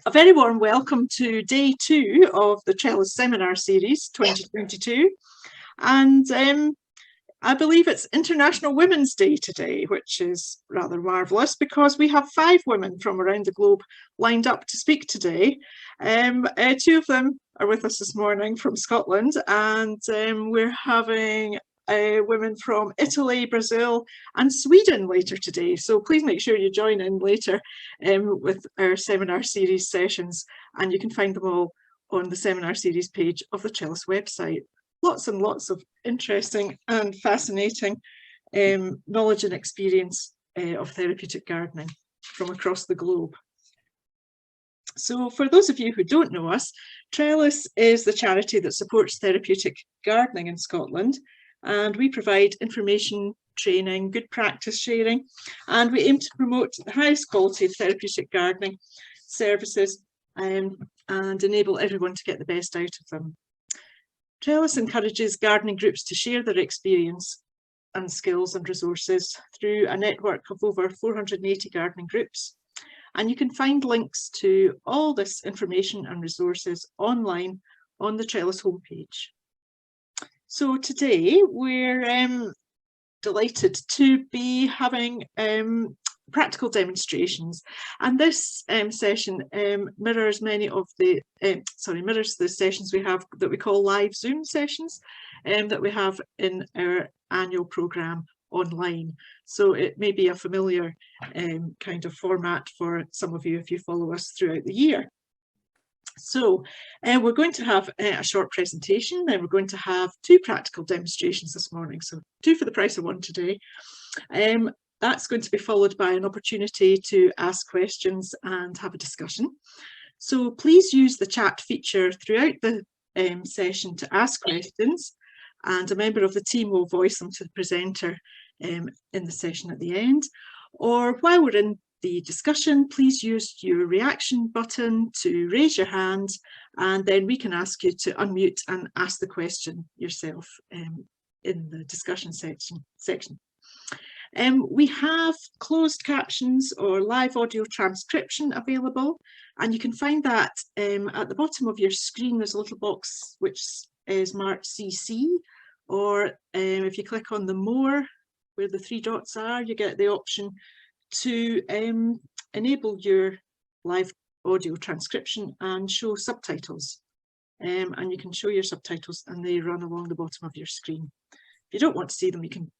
A very warm welcome to day 2 of the Trellis Seminar Series 2022. And I believe it's International Women's Day today, which is rather marvellous because we have 5 women from around the globe lined up to speak today. 2 of them are with us this morning from Scotland, and we're having women from Italy, Brazil and Sweden later today. So please make sure you join in later with our seminar series sessions, and you can find them all on the seminar series page of the Trellis website. Lots and lots of interesting and fascinating knowledge and experience of therapeutic gardening from across the globe. So for those of you who don't know us, Trellis is the charity that supports therapeutic gardening in Scotland, and we provide information, training, good practice sharing, and we aim to promote the highest quality of therapeutic gardening services and enable everyone to get the best out of them. Trellis encourages gardening groups to share their experience and skills and resources through a network of over 480 gardening groups. And you can find links to all this information and resources online on the Trellis homepage. So today we're delighted to be having practical demonstrations, and this session mirrors many of the mirrors the sessions we have that we call live Zoom sessions that we have in our annual programme online. So it may be a familiar kind of format for some of you if you follow us throughout the year. So we're going to have a short presentation, then we're going to have 2 practical demonstrations this morning, so 2 for the price of 1 today. That's going to be followed by an opportunity to ask questions and have a discussion. So please use the chat feature throughout the session to ask questions, and a member of the team will voice them to the presenter in the session at the end. Or while we're in the discussion, please use your reaction button to raise your hand, and then we can ask you to unmute and ask the question yourself in the discussion section. We have closed captions or live audio transcription available, and you can find that at the bottom of your screen. There's a little box which is marked CC, or if you click on the more where the 3 dots are, you get the option to enable your live audio transcription and show subtitles, and you can show your subtitles and they run along the bottom of your screen. If you don't want to see them, you can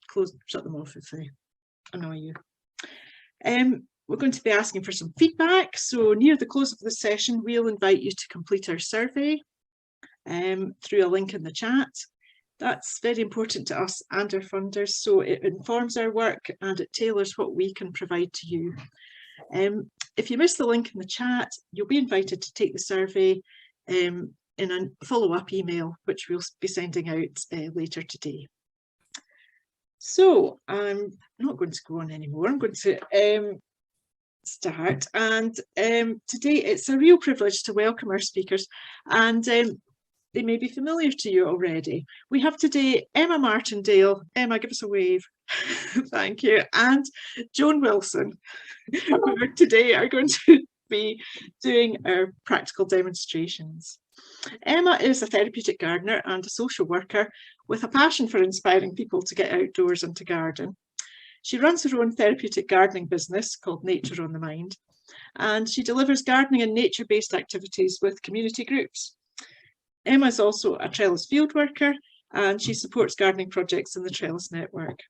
shut them off if they annoy you. We're going to be asking for some feedback, so near the close of the session we'll invite you to complete our survey through a link in the chat. That's very important to us and our funders, so it informs our work and it tailors what we can provide to you. If you miss the link in the chat, you'll be invited to take the survey in a follow-up email, which we'll be sending out later today. So I'm not going to go on anymore. I'm going to start, and today it's a real privilege to welcome our speakers, and they may be familiar to you already. We have today Emma Martindale. Emma, give us a wave. Thank you. And Joan Wilson, who today are going to be doing our practical demonstrations. Emma is a therapeutic gardener and a social worker with a passion for inspiring people to get outdoors and to garden. She runs her own therapeutic gardening business called Nature on the Mind, and she delivers gardening and nature-based activities with community groups. Emma is also a Trellis field worker, and she supports gardening projects in the Trellis network.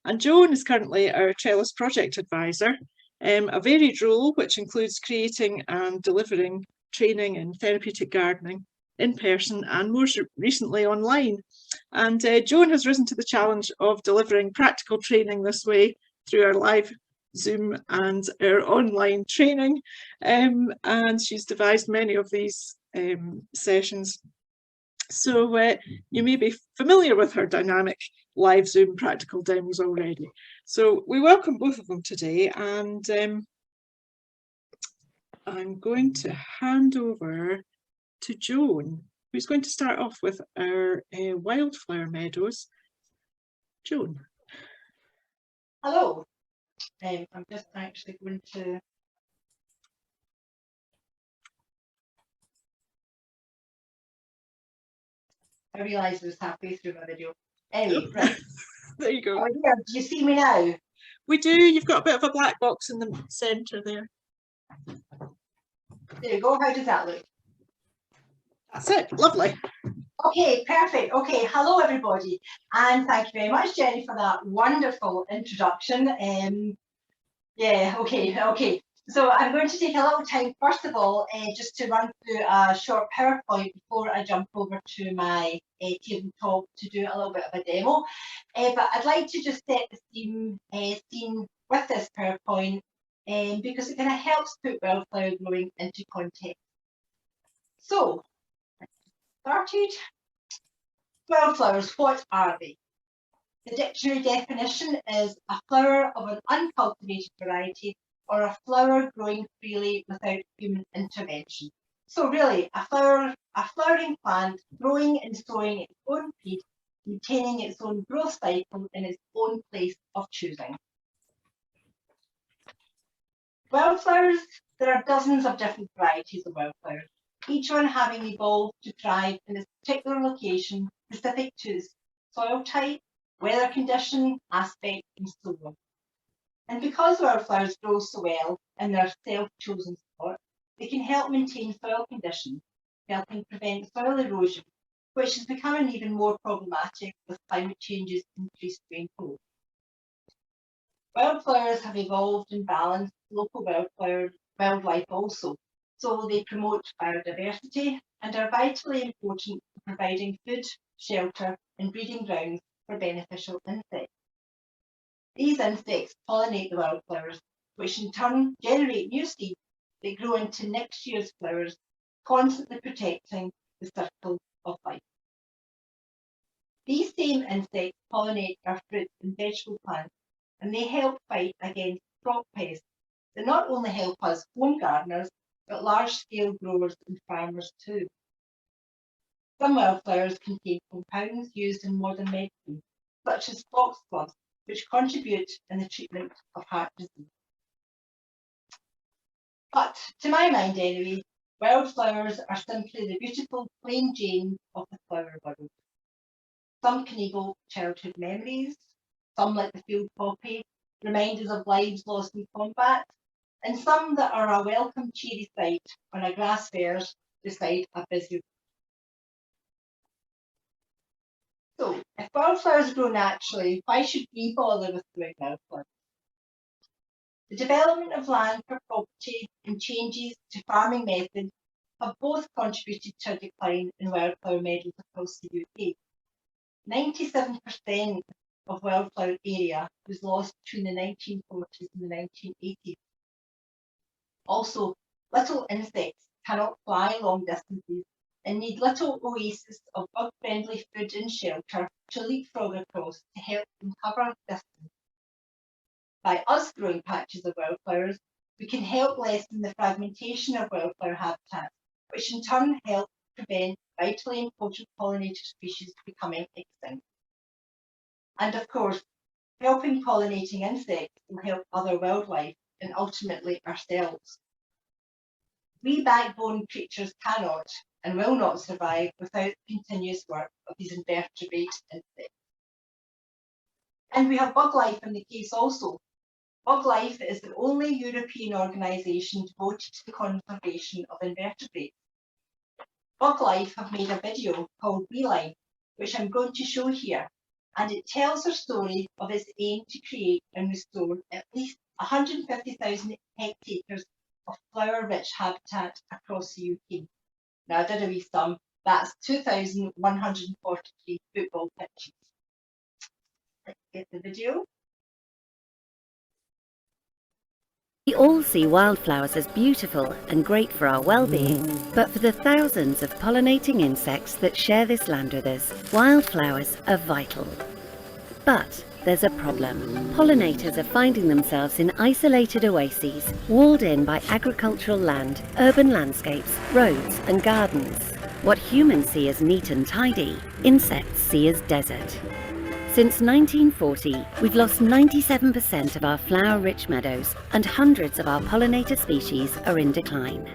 And Joan is currently our Trellis project advisor, a varied role which includes creating and delivering training in therapeutic gardening in person and more recently online. And Joan has risen to the challenge of delivering practical training this way through our live Zoom and our online training, and she's devised many of these sessions. So you may be familiar with her dynamic live Zoom practical demos already. So we welcome both of them today, and I'm going to hand over to Joan, who's going to start off with our Wildflower Meadows. Joan. Hello. I'm just actually going to I realised I was halfway through my video. Anyway, right. There you go. Oh, yeah. Do you see me now? We do. You've got a bit of a black box in the centre there. There you go. How does that look? That's it. Lovely. Okay, perfect. Okay, hello everybody, and thank you very much, Jenny, for that wonderful introduction. Yeah, okay. So I'm going to take a little time, first of all, just to run through a short PowerPoint before I jump over to my tabletop to do a little bit of a demo. But I'd like to just set the scene with this PowerPoint because it kind of helps put wildflower growing into context. So, started. Wildflowers, what are they? The dictionary definition is a flower of an uncultivated variety or a flower growing freely without human intervention. So really, a flowering plant growing and sowing its own seed, maintaining its own growth cycle in its own place of choosing. Wildflowers, there are dozens of different varieties of wildflowers, each one having evolved to thrive in its particular location, specific to its soil type, weather condition, aspect, and so on. And because wildflowers grow so well in their self-chosen spot, they can help maintain soil conditions, helping prevent soil erosion, which is becoming even more problematic with climate change's increased rainfall. Wildflowers have evolved and balanced local wildlife also, so they promote biodiversity and are vitally important for providing food, shelter, and breeding grounds for beneficial insects. These insects pollinate the wildflowers, which in turn generate new seeds that grow into next year's flowers, constantly protecting the circle of life. These same insects pollinate our fruit and vegetable plants, and they help fight against crop pests that not only help us home gardeners, but large-scale growers and farmers too. Some wildflowers contain compounds used in modern medicine, such as foxgloves, which contribute in the treatment of heart disease. But to my mind anyway, wildflowers are simply the beautiful plain Jane of the flower world. Some can evoke childhood memories, some like the field poppy, remind us of lives lost in combat, and some that are a welcome cheery sight on a grass verge beside a busy. So, if wildflowers grow naturally, why should we bother with growing wildflowers? The development of land for property and changes to farming methods have both contributed to a decline in wildflower meadows across the UK. 97% of wildflower area was lost between the 1940s and the 1980s. Also, little insects cannot fly long distances and need little oases of bug-friendly food and shelter to leapfrog across to help them cover distance. By us growing patches of wildflowers, we can help lessen the fragmentation of wildflower habitats, which in turn help prevent vitally important pollinator species becoming extinct. And of course, helping pollinating insects will help other wildlife and ultimately ourselves. We backbone creatures cannot and will not survive without the continuous work of these invertebrate insects. And we have bug life in the case also. Bug Life is the only European organisation devoted to the conservation of invertebrates. Bug Life have made a video called Beeline, which I'm going to show here, and it tells the story of its aim to create and restore at least 150,000 hectares of flower-rich habitat across the UK. Now, I did a wee sum, that's 2,143 football pitches. Let's get the video. We all see wildflowers as beautiful and great for our well-being, but for the thousands of pollinating insects that share this land with us, wildflowers are vital. But there's a problem. Pollinators are finding themselves in isolated oases, walled in by agricultural land, urban landscapes, roads and gardens. What humans see as neat and tidy, insects see as desert. Since 1940, we've lost 97% of our flower-rich meadows, and hundreds of our pollinator species are in decline.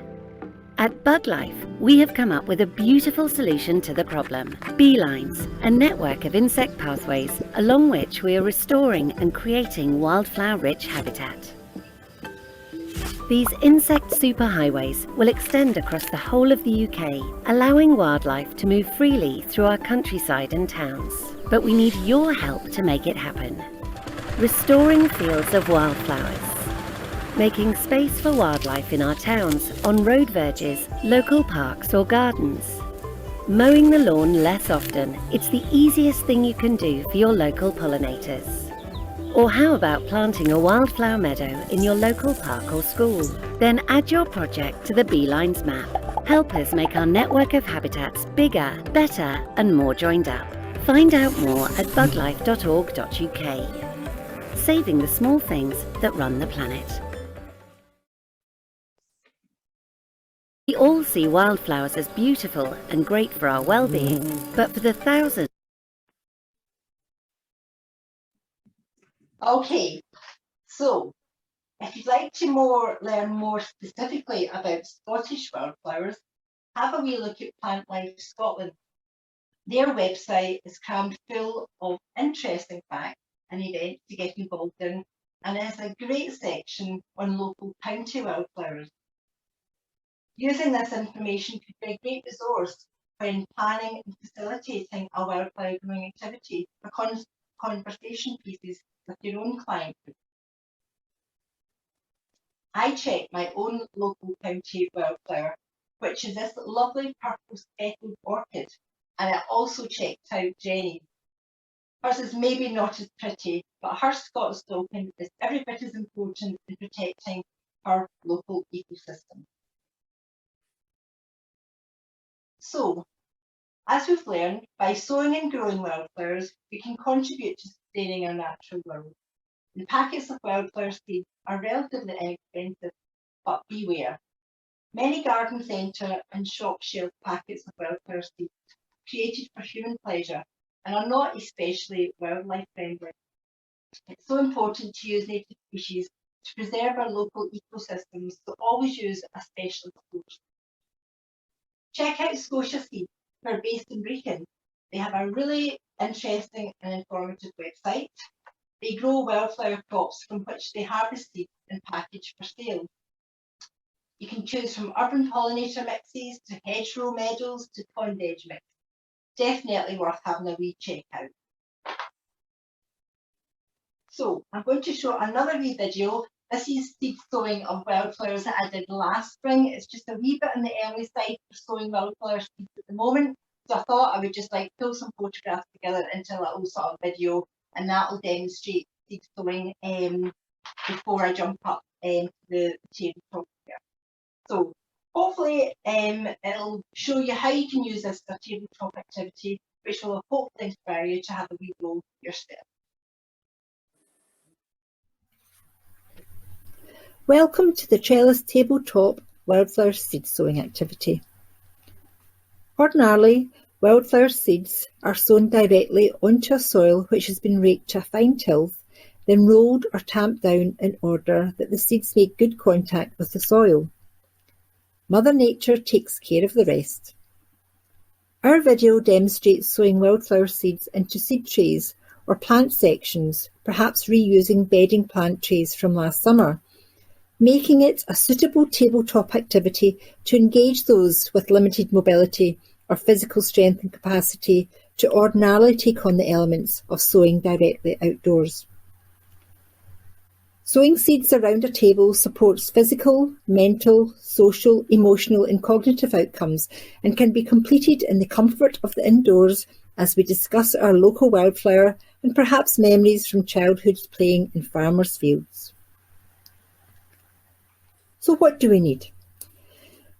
At BugLife, we have come up with a beautiful solution to the problem. Beelines, a network of insect pathways along which we are restoring and creating wildflower-rich habitat. These insect superhighways will extend across the whole of the UK, allowing wildlife to move freely through our countryside and towns. But we need your help to make it happen. Restoring fields of wildflowers. Making space for wildlife in our towns, on road verges, local parks or gardens. Mowing the lawn less often, it's the easiest thing you can do for your local pollinators. Or how about planting a wildflower meadow in your local park or school? Then add your project to the Beelines map. Help us make our network of habitats bigger, better and more joined up. Find out more at buglife.org.uk. Saving the small things that run the planet. We all see wildflowers as beautiful and great for our well-being, but for the thousands... Okay, so if you'd like to learn more specifically about Scottish wildflowers, have a wee look at Plant Life Scotland. Their website is crammed full of interesting facts and events to get involved in, and it has a great section on local county wildflowers. Using this information could be a great resource when planning and facilitating a wildflower growing activity or conversation pieces with your own client group. I checked my own local county wildflower, which is this lovely purple speckled orchid, and I also checked out Jenny. Hers is maybe not as pretty, but her Scots dolphin is every bit as important in protecting her local ecosystem. So, as we've learned, by sowing and growing wildflowers, we can contribute to sustaining our natural world. The packets of wildflower seeds are relatively inexpensive, but beware. Many garden centre and shop shelf packets of wildflower seeds are created for human pleasure and are not especially wildlife friendly. It's so important to use native species to preserve our local ecosystems, so always use a specialist approach. Check out Scotia Seeds, who are based in Brecon. They have a really interesting and informative website. They grow wildflower crops from which they harvest seeds and package for sale. You can choose from urban pollinator mixes to hedgerow meadows to pond edge mix. Definitely worth having a wee check out. So I'm going to show another wee video. This is seed sowing of wildflowers that I did last spring. It's just a wee bit on the early side for sowing wildflower seeds at the moment. So I thought I would just pull some photographs together into a little sort of video, and that will demonstrate seed sowing before I jump up to the tabletop here. So hopefully it'll show you how you can use this as a tabletop activity, which will hopefully inspire you to have a wee go yourself. Welcome to the Trellis Tabletop Wildflower Seed Sowing activity. Ordinarily, wildflower seeds are sown directly onto a soil which has been raked to a fine tilth, then rolled or tamped down in order that the seeds make good contact with the soil. Mother Nature takes care of the rest. Our video demonstrates sowing wildflower seeds into seed trays or plant sections, perhaps reusing bedding plant trays from last summer, making it a suitable tabletop activity to engage those with limited mobility or physical strength and capacity to ordinarily take on the elements of sowing directly outdoors. Sowing seeds around a table supports physical, mental, social, emotional and cognitive outcomes and can be completed in the comfort of the indoors as we discuss our local wildflower and perhaps memories from childhood playing in farmers' fields. So what do we need?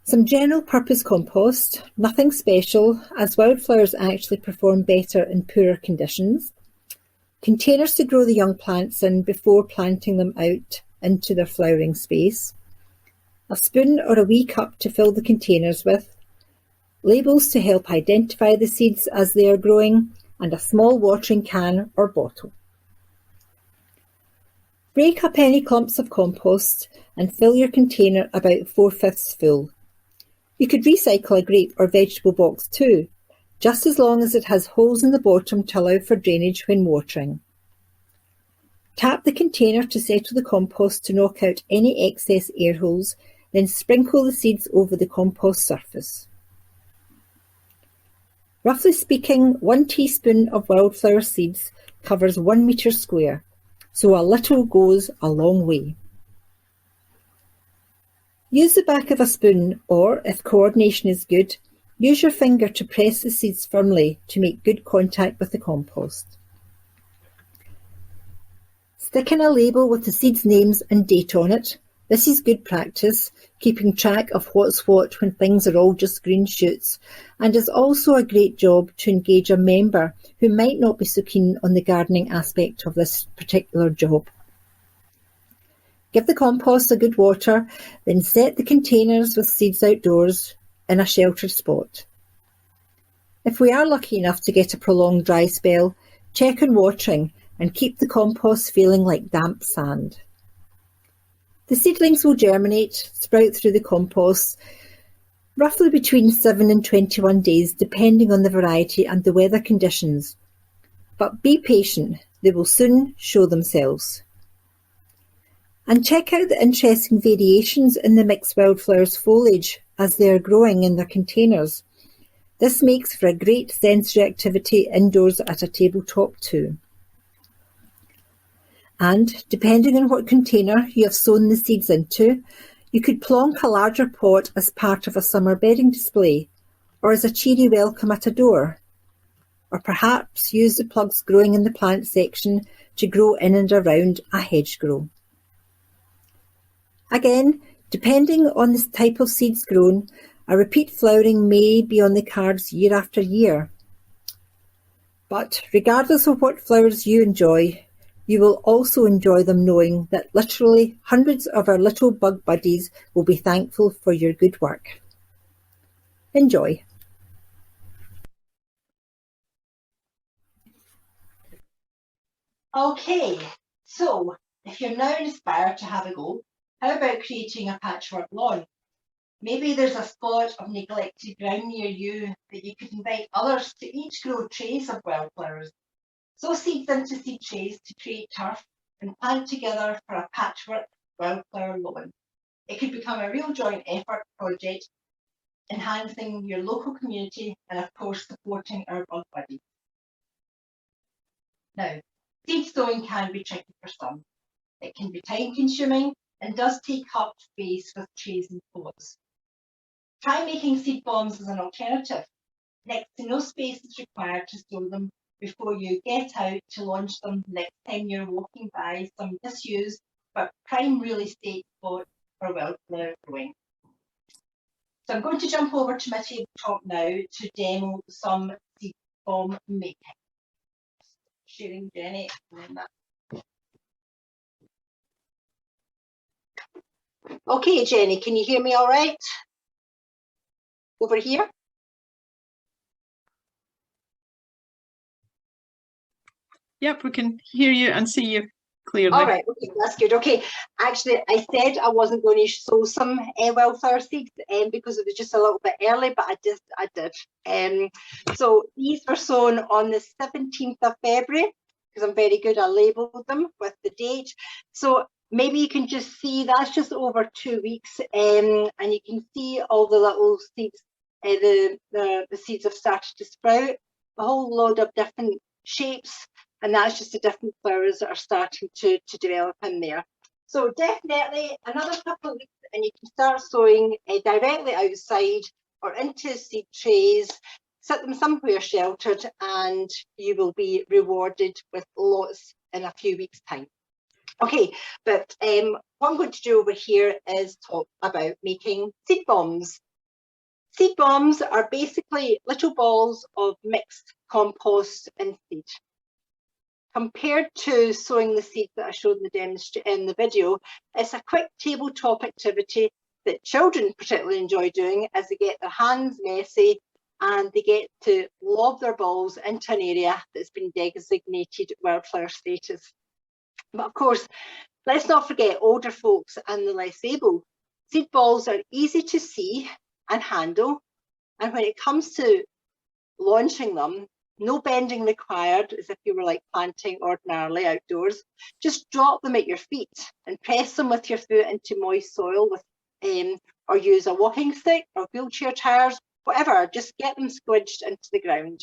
Some general purpose compost, nothing special as wildflowers actually perform better in poorer conditions. Containers to grow the young plants in before planting them out into their flowering space. A spoon or a wee cup to fill the containers with. Labels to help identify the seeds as they are growing and a small watering can or bottle. Break up any clumps of compost and fill your container about 4/5 full. You could recycle a grape or vegetable box too, just as long as it has holes in the bottom to allow for drainage when watering. Tap the container to settle the compost to knock out any excess air holes, then sprinkle the seeds over the compost surface. Roughly speaking, 1 teaspoon of wildflower seeds covers 1 metre square, so a little goes a long way. Use the back of a spoon or, if coordination is good, use your finger to press the seeds firmly to make good contact with the compost. Stick in a label with the seeds' names and date on it. This is good practice, keeping track of what's what when things are all just green shoots, and is also a great job to engage a member who might not be so keen on the gardening aspect of this particular job. Give the compost a good water, then set the containers with seeds outdoors in a sheltered spot. If we are lucky enough to get a prolonged dry spell, check on watering and keep the compost feeling like damp sand. The seedlings will germinate, sprout through the compost, roughly between 7 and 21 days depending on the variety and the weather conditions. But be patient, they will soon show themselves. And check out the interesting variations in the mixed wildflowers foliage as they are growing in their containers. This makes for a great sensory activity indoors at a tabletop too. And depending on what container you have sown the seeds into, you could plonk a larger pot as part of a summer bedding display, or as a cheery welcome at a door. Or perhaps use the plugs growing in the plant section to grow in and around a hedgerow. Again, depending on the type of seeds grown, a repeat flowering may be on the cards year after year. But regardless of what flowers you enjoy, you will also enjoy them knowing that literally hundreds of our little bug buddies will be thankful for your good work. Enjoy. Okay, so if you're now inspired to have a go, how about creating a patchwork lawn? Maybe there's a spot of neglected ground near you that you could invite others to each grow trays of wildflowers. Sow seeds into seed trays to create turf and plant together for a patchwork wildflower lawn. It could become a real joint effort project, enhancing your local community and of course supporting our bug buddies. Now, seed sowing can be tricky for some. It can be time consuming and does take up space with trays and pots. Try making seed bombs as an alternative. Next to no space is required to store them before you get out to launch them next time you're walking by some disused but prime real estate spot for wildflower growing. So I'm going to jump over to my tabletop now to demo some seed bomb making. Sharing Jenny. Okay, Jenny, can you hear me all right? Over here? Yep, we can hear you and see you clearly. All right, okay, that's good. Okay, actually, I said I wasn't going to sow some wildflower seeds because it was just a little bit early, but I did. So these were sown on the 17th of February, because I'm very good, I labelled them with the date. So maybe you can just see that's just over 2 weeks, and you can see all the little seeds, the seeds have started to sprout, a whole load of different shapes. And that's just the different flowers that are starting to develop in there. So definitely another couple of weeks and you can start sowing directly outside or into seed trays, set them somewhere sheltered, and you will be rewarded with lots in a few weeks' time. Okay, but what I'm going to do over here is talk about making seed bombs. Seed bombs are basically little balls of mixed compost and seed. Compared to sowing the seeds that I showed in the video, it's a quick tabletop activity that children particularly enjoy doing as they get their hands messy and they get to lob their balls into an area that's been designated wildflower status. But of course, let's not forget older folks and the less able. Seed balls are easy to see and handle. And when it comes to launching them, no bending required, as if you were like planting ordinarily outdoors. Just drop them at your feet and press them with your foot into moist soil with, or use a walking stick or wheelchair tires, whatever, just get them squidged into the ground.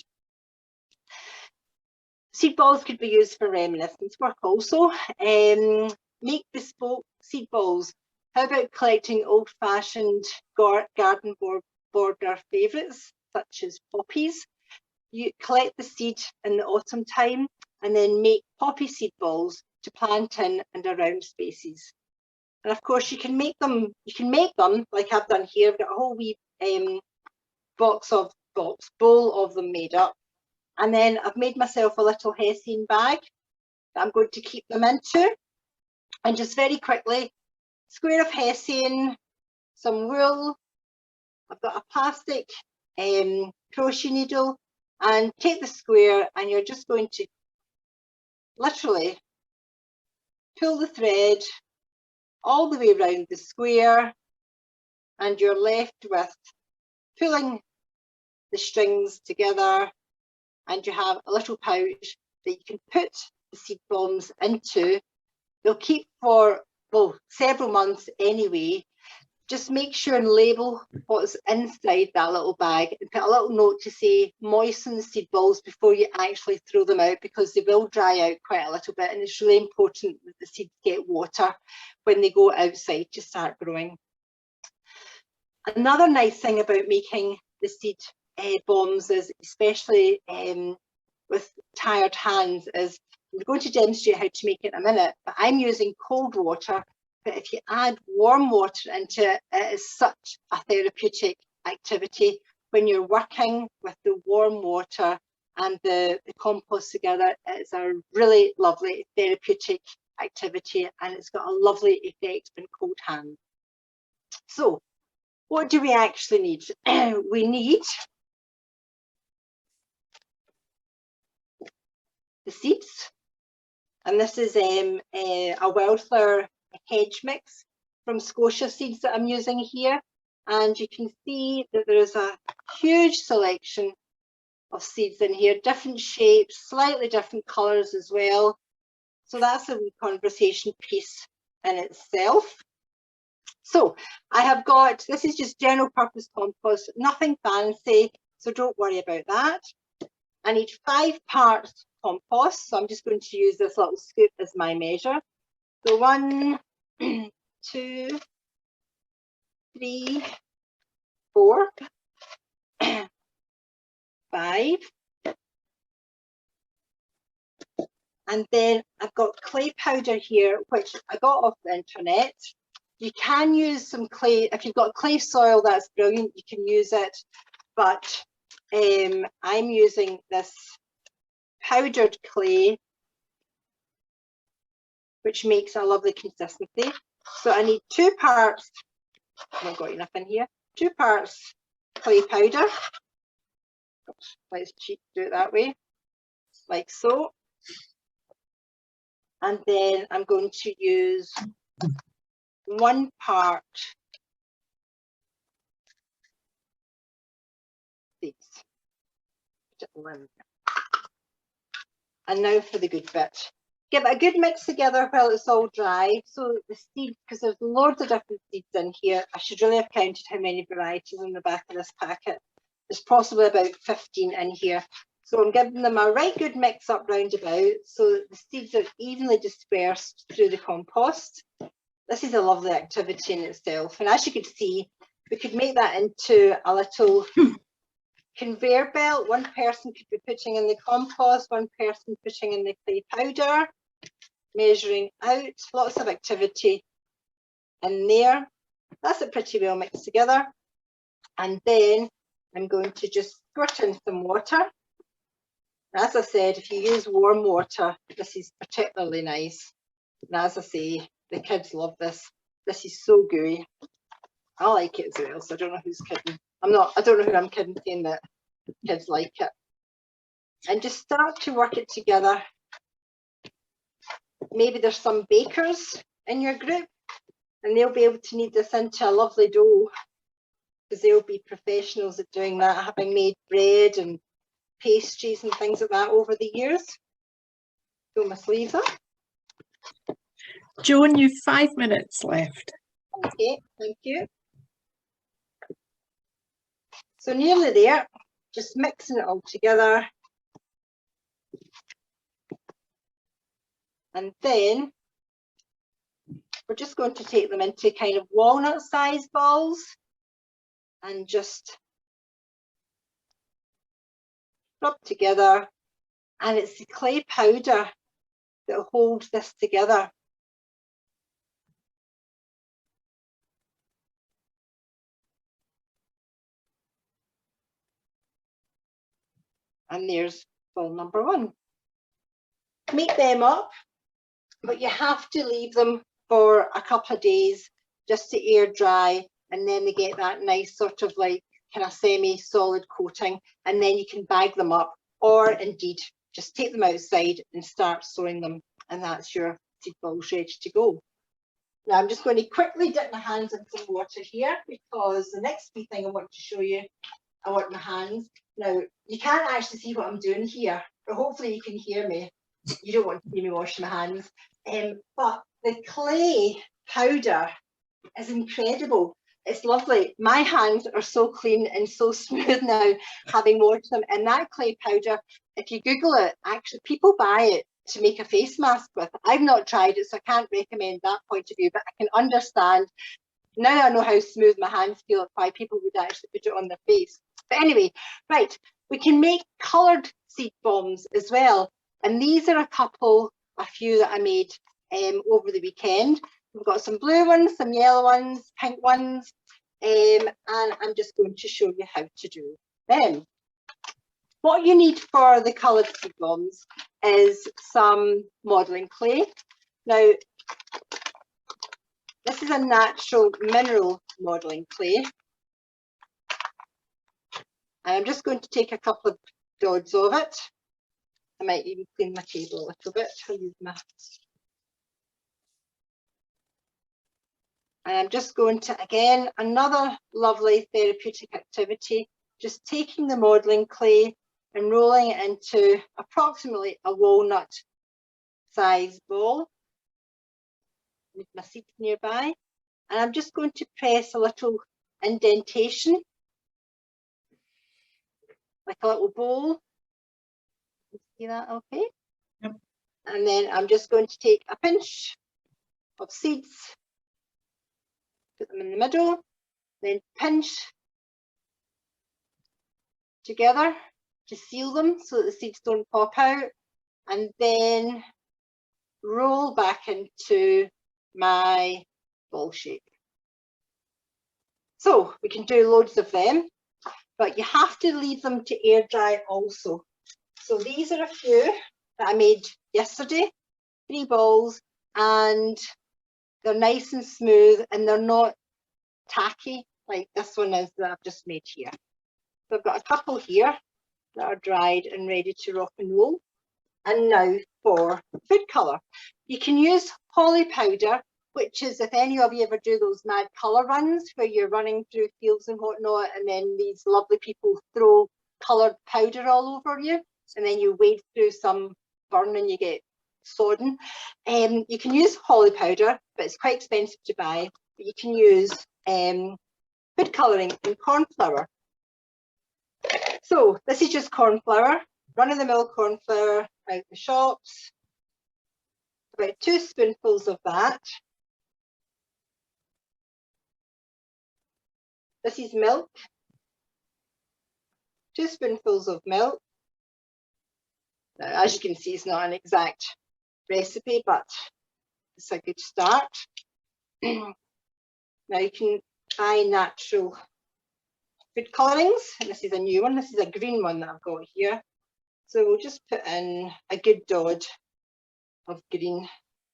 Seed balls could be used for reminiscence work also. Make bespoke seed balls. How about collecting old-fashioned garden border favourites, such as poppies? You collect the seed in the autumn time and then make poppy seed balls to plant in and around spaces. And of course, you can make them like I've done here. I've got a whole wee bowl of them made up. And then I've made myself a little hessian bag that I'm going to keep them into. And just very quickly, square of hessian, some wool. I've got a plastic crochet needle, and take the square, and you're just going to literally pull the thread all the way around the square, and you're left with pulling the strings together, and you have a little pouch that you can put the seed bombs into. They'll keep for, well, several months anyway. Just make sure and label what's inside that little bag and put a little note to say moisten the seed balls before you actually throw them out, because they will dry out quite a little bit, and it's really important that the seeds get water when they go outside to start growing. Another nice thing about making the seed bombs is, especially with tired hands, is I'm going to demonstrate how to make it in a minute, but I'm using cold water. But if you add warm water into it, it is such a therapeutic activity. When you're working with the warm water and the compost together, it's a really lovely therapeutic activity, and it's got a lovely effect on cold hands. So what do we actually need? We need the seeds, and this is a Wildflower hedge mix from Scotia Seeds that I'm using here, and you can see that there is a huge selection of seeds in here, different shapes, slightly different colours as well. So that's a wee conversation piece in itself. So I have got, this is just general purpose compost, nothing fancy, so don't worry about that. I need 5 parts compost, so I'm just going to use this little scoop as my measure. So 1, 2, 3, 4, 5. And then I've got clay powder here, which I got off the internet. You can use some clay, if you've got clay soil, that's brilliant, you can use it. But I'm using this powdered clay, which makes a lovely consistency. So I need 2 parts, I haven't got enough in here, 2 parts clay powder. Let's do it that way, like so. And then I'm going to use 1 part seeds. And now for the good bit. Give it a good mix together while it's all dry. So the seeds, because there's loads of different seeds in here, I should really have counted how many varieties in the back of this packet. There's possibly about 15 in here. So I'm giving them a right good mix up round about so that the seeds are evenly dispersed through the compost. This is a lovely activity in itself. And as you can see, we could make that into a little conveyor belt. One person could be putting in the compost, one person putting in the clay powder, measuring out, lots of activity in there. That's it pretty well mixed together. And then I'm going to just squirt in some water. As I said, if you use warm water, this is particularly nice. And as I say, the kids love this. This is so gooey. I like it as well, so I don't know who's kidding. I don't know who I'm kidding saying that kids like it. And just start to work it together. Maybe there's some bakers in your group, and they'll be able to knead this into a lovely dough. because they'll be professionals at doing that, having made bread and pastries and things like that over the years. Pull my sleeves up. Joan, you've 5 minutes left. Okay, thank you. So nearly there, just mixing it all together. And then we're just going to take them into kind of walnut size balls and just rub together. And it's the clay powder that holds this together. And there's ball number one. Make them up, but you have to leave them for a couple of days just to air dry, and then they get that nice sort of like kind of semi-solid coating, and then you can bag them up, or indeed just take them outside and start sewing them, and that's your seed balls ready to go. Now I'm just going to quickly dip my hands in some water here, because the next wee thing I want to show you, I want my hands. Now you can't actually see what I'm doing here, but hopefully you can hear me. You don't want to see me washing my hands. But the clay powder is incredible. It's lovely. My hands are so clean and so smooth now, having washed them. And that clay powder, if you Google it, actually people buy it to make a face mask with. I've not tried it, so I can't recommend that point of view, but I can understand. Now I know how smooth my hands feel, why people would actually put it on their face. But anyway, right, we can make coloured seed bombs as well. And these are a few that I made over the weekend. We've got some blue ones, some yellow ones, pink ones, and I'm just going to show you how to do them. What you need for the coloured seed bombs is some modelling clay. Now, this is a natural mineral modelling clay. And I'm just going to take a couple of dods of it. I might even clean my table a little bit. I'll use my... And I'm just going to, again, another lovely therapeutic activity, just taking the modelling clay and rolling it into approximately a walnut size ball with my seeds nearby. And I'm just going to press a little indentation, like a little bowl. See that okay? Yep. And then I'm just going to take a pinch of seeds, put them in the middle, then pinch together to seal them so that the seeds don't pop out, and then roll back into my ball shape. So we can do loads of them, but you have to leave them to air dry also. So these are a few that I made yesterday, 3 balls, and they're nice and smooth and they're not tacky like this one is that I've just made here. So I've got a couple here that are dried and ready to rock and roll. And now for food colour. You can use poly powder, which is, if any of you ever do those mad colour runs where you're running through fields and whatnot, and then these lovely people throw coloured powder all over you, and then you wade through some burn and you get sodden. You can use poly powder, but it's quite expensive to buy. But you can use food colouring in corn flour. So this is just corn flour, run-of-the-mill corn flour out the shops. About 2 spoonfuls of that. This is milk. 2 spoonfuls of milk. Now, as you can see, it's not an exact recipe, but it's a good start. Now you can buy natural food colourings, and this is a new one. This is a green one that I've got here. So we'll just put in a good dod of green.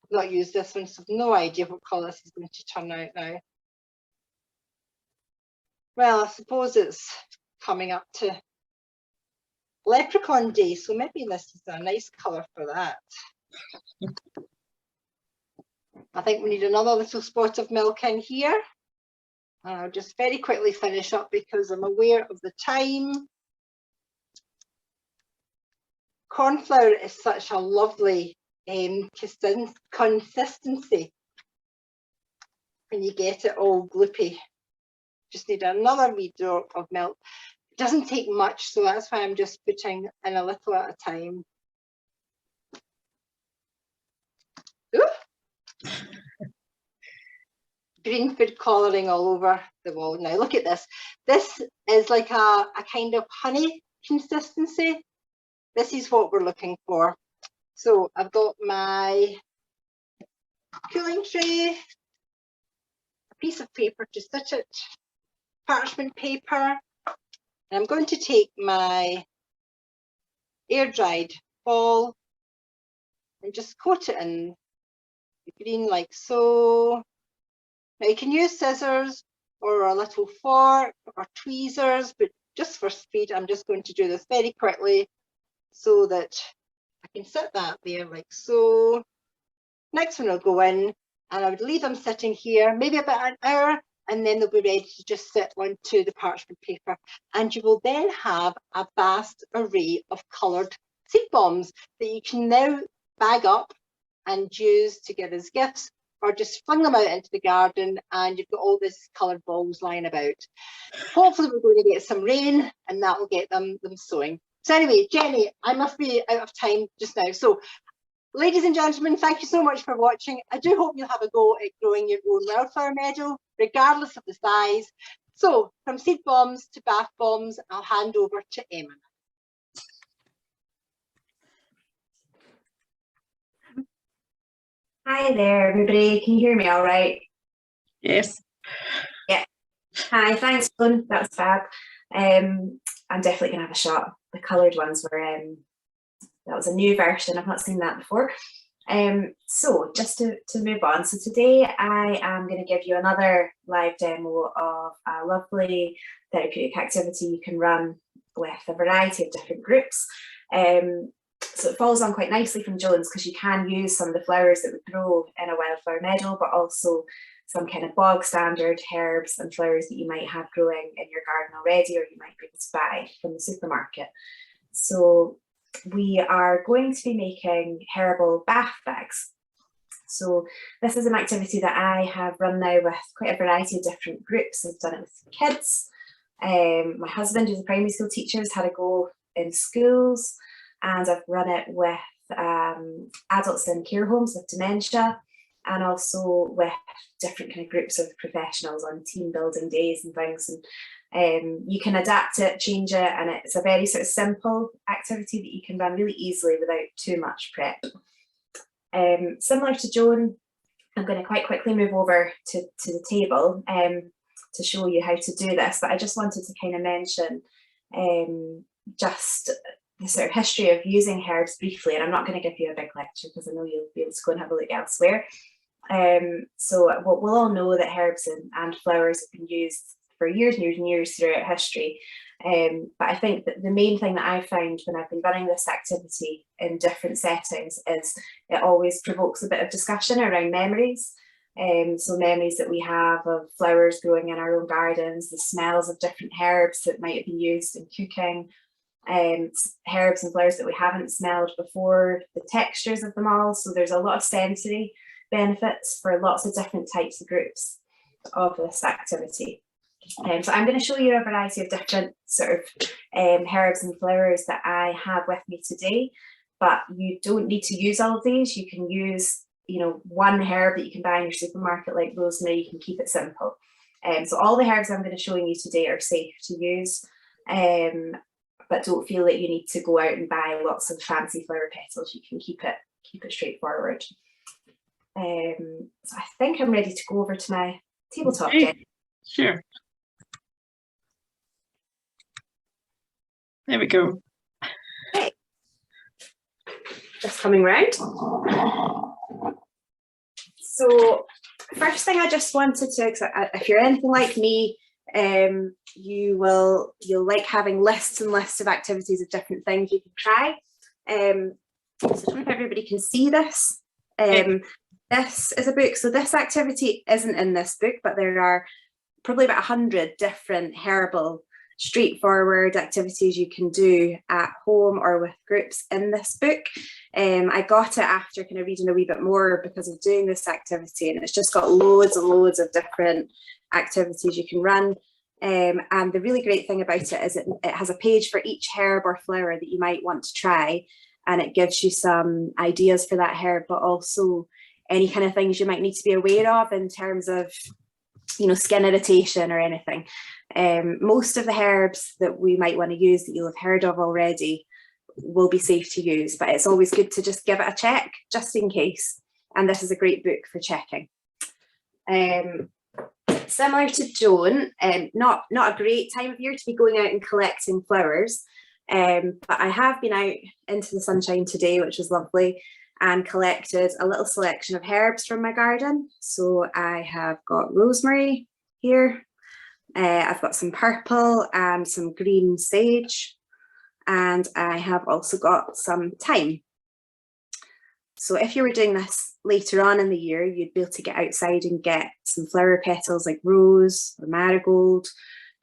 I've not used this one, so I've no idea what colour this is going to turn out now. Well, I suppose it's coming up to Leprechaun Day, so maybe this is a nice colour for that. I think we need another little spot of milk in here. And I'll just very quickly finish up because I'm aware of the time. Cornflour is such a lovely consistency when you get it all gloopy. Just need another wee drop of milk. It doesn't take much, so that's why I'm just putting in a little at a time. Ooh. Green food colouring all over the wall. Now look at this. This is like a kind of honey consistency. This is what we're looking for. So I've got my cooling tray, a piece of paper to sit it, parchment paper, and I'm going to take my air dried ball and just coat it in the green like so. Now you can use scissors or a little fork or tweezers, but just for speed, I'm just going to do this very quickly so that I can sit that there like so. Next one will go in, and I would leave them sitting here maybe about an hour, and then they'll be ready to just sit onto the parchment paper. And you will then have a vast array of coloured seed bombs that you can now bag up and use to give as gifts, or just fling them out into the garden and you've got all these coloured balls lying about. Hopefully we're going to get some rain and that will get them sowing. So anyway, Jenny, I must be out of time just now. So ladies and gentlemen, thank you so much for watching. I do hope you'll have a go at growing your own wildflower meadow, regardless of the size. So from seed bombs to bath bombs, I'll hand over to Emma. Hi there, everybody. Can you hear me all right? Yes. Yeah. Hi, thanks, Joan. That's fab. I'm definitely going to have a shot. The coloured ones were, that was a new version. I've not seen that before. So just to move on. So today I am going to give you another live demo of a lovely therapeutic activity you can run with a variety of different groups. So it follows on quite nicely from Joan's because you can use some of the flowers that would grow in a wildflower meadow, but also some kind of bog standard herbs and flowers that you might have growing in your garden already, or you might be able to buy from the supermarket. So we are going to be making herbal bath bags. So this is an activity that I have run now with quite a variety of different groups. I've done it with kids. My husband, who's a primary school teacher, has had a go in schools. And I've run it with adults in care homes with dementia, and also with different kind of groups of professionals on team building days and things. And you can adapt it, change it, and it's a very sort of simple activity that you can run really easily without too much prep. Similar to Joan, I'm going to quite quickly move over to the table to show you how to do this, but I just wanted to kind of mention just the sort of history of using herbs briefly, and I'm not going to give you a big lecture because I know you'll be able to go and have a look elsewhere. So we'll all know that herbs and flowers have been used for years and years and years throughout history. But I think that the main thing that I found when I've been running this activity in different settings is it always provokes a bit of discussion around memories. So memories that we have of flowers growing in our own gardens, the smells of different herbs that might have been used in cooking, herbs and flowers that we haven't smelled before, the textures of them all. So there's a lot of sensory benefits for lots of different types of groups of this activity. So I'm going to show you a variety of different sort of herbs and flowers that I have with me today, but you don't need to use all of these. You can use, you know, one herb that you can buy in your supermarket like rosemary. You can keep it simple. So all the herbs I'm going to show you today are safe to use. But don't feel that you need to go out and buy lots of fancy flower petals. You can keep it straightforward. So I think I'm ready to go over to my tabletop. Okay. Sure. There we go. Okay. Just coming round. So first thing I just wanted to, if you're anything like me, you'll like having lists and lists of activities of different things you can try. So I don't know if everybody can see this. This is a book. So this activity isn't in this book, but there are probably about 100 different herbal, straightforward activities you can do at home or with groups in this book. I got it after kind of reading a wee bit more because of doing this activity, and it's just got loads and loads of different activities you can run. And the really great thing about it is it has a page for each herb or flower that you might want to try, and it gives you some ideas for that herb, but also any kind of things you might need to be aware of in terms of, you know, skin irritation or anything. Most of the herbs that we might want to use that you'll have heard of already will be safe to use, but it's always good to just give it a check just in case. And this is a great book for checking. Similar to Joan, not a great time of year to be going out and collecting flowers, but I have been out into the sunshine today, which was lovely, and collected a little selection of herbs from my garden. So I have got rosemary here, I've got some purple and some green sage, and I have also got some thyme. So if you were doing this later on in the year, you'd be able to get outside and get some flower petals like rose or marigold,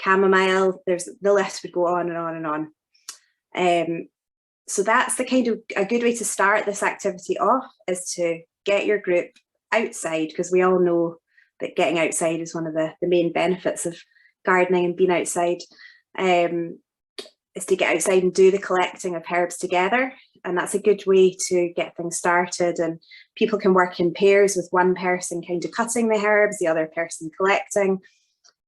chamomile. The list would go on and on and on. So that's the kind of a good way to start this activity off, is to get your group outside, because we all know that getting outside is one of the main benefits of gardening and being outside, is to get outside and do the collecting of herbs together. And that's a good way to get things started, and people can work in pairs with one person kind of cutting the herbs, the other person collecting.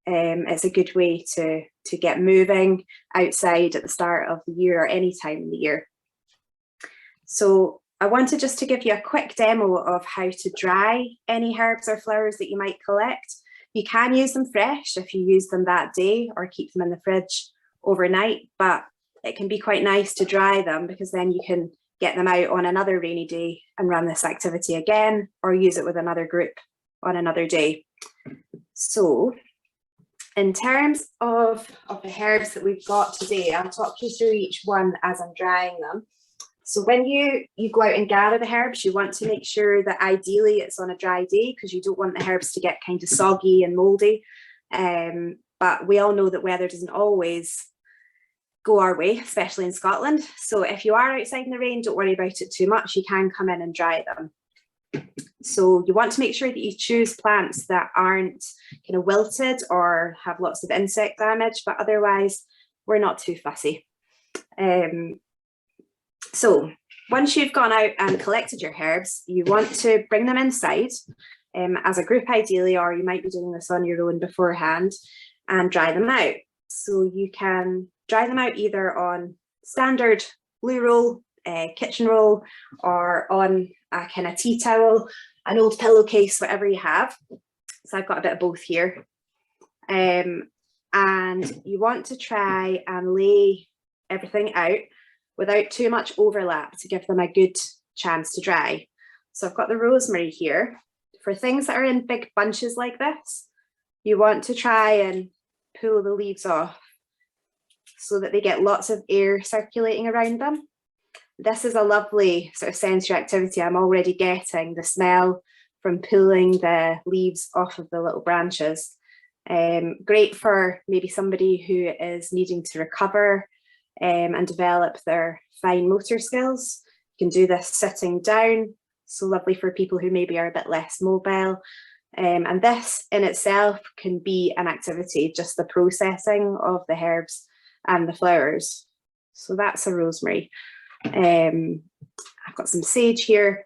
It's a good way to get moving outside at the start of the year or any time in the year. So I wanted just to give you a quick demo of how to dry any herbs or flowers that you might collect. You can use them fresh if you use them that day, or keep them in the fridge overnight, but it can be quite nice to dry them, because then you can get them out on another rainy day and run this activity again, or use it with another group on another day. So in terms of the herbs that we've got today, I'll talk you through each one as I'm drying them. So when you go out and gather the herbs, you want to make sure that ideally it's on a dry day, because you don't want the herbs to get kind of soggy and mouldy. But we all know that weather doesn't always go our way, especially in Scotland. So if you are outside in the rain, don't worry about it too much. You can come in and dry them. So you want to make sure that you choose plants that aren't kind of wilted or have lots of insect damage, but otherwise we're not too fussy. So once you've gone out and collected your herbs, you want to bring them inside as a group ideally, or you might be doing this on your own beforehand, and dry them out. So you can dry them out either on standard blue roll, kitchen roll, or on a kind of tea towel, an old pillowcase, whatever you have. So I've got a bit of both here. And you want to try and lay everything out without too much overlap to give them a good chance to dry. So I've got the rosemary here. For things that are in big bunches like this, you want to try and pull the leaves off so that they get lots of air circulating around them. This is a lovely sort of sensory activity. I'm already getting the smell from pulling the leaves off of the little branches. Great for maybe somebody who is needing to recover and develop their fine motor skills. You can do this sitting down. So lovely for people who maybe are a bit less mobile. And this in itself can be an activity, just the processing of the herbs and the flowers. So that's a rosemary. I've got some sage here.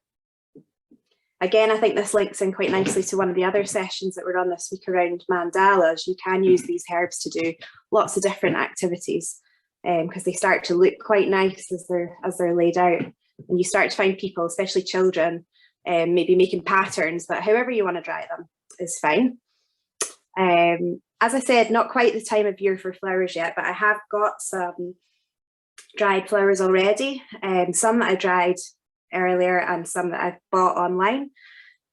Again, I think this links in quite nicely to one of the other sessions that were on this week around mandalas. You can use these herbs to do lots of different activities because they start to look quite nice as they're laid out. And you start to find people, especially children, maybe making patterns, but however you want to dry them is fine. As I said, not quite the time of year for flowers yet, but I have got some dried flowers already, some that I dried earlier and some that I've bought online.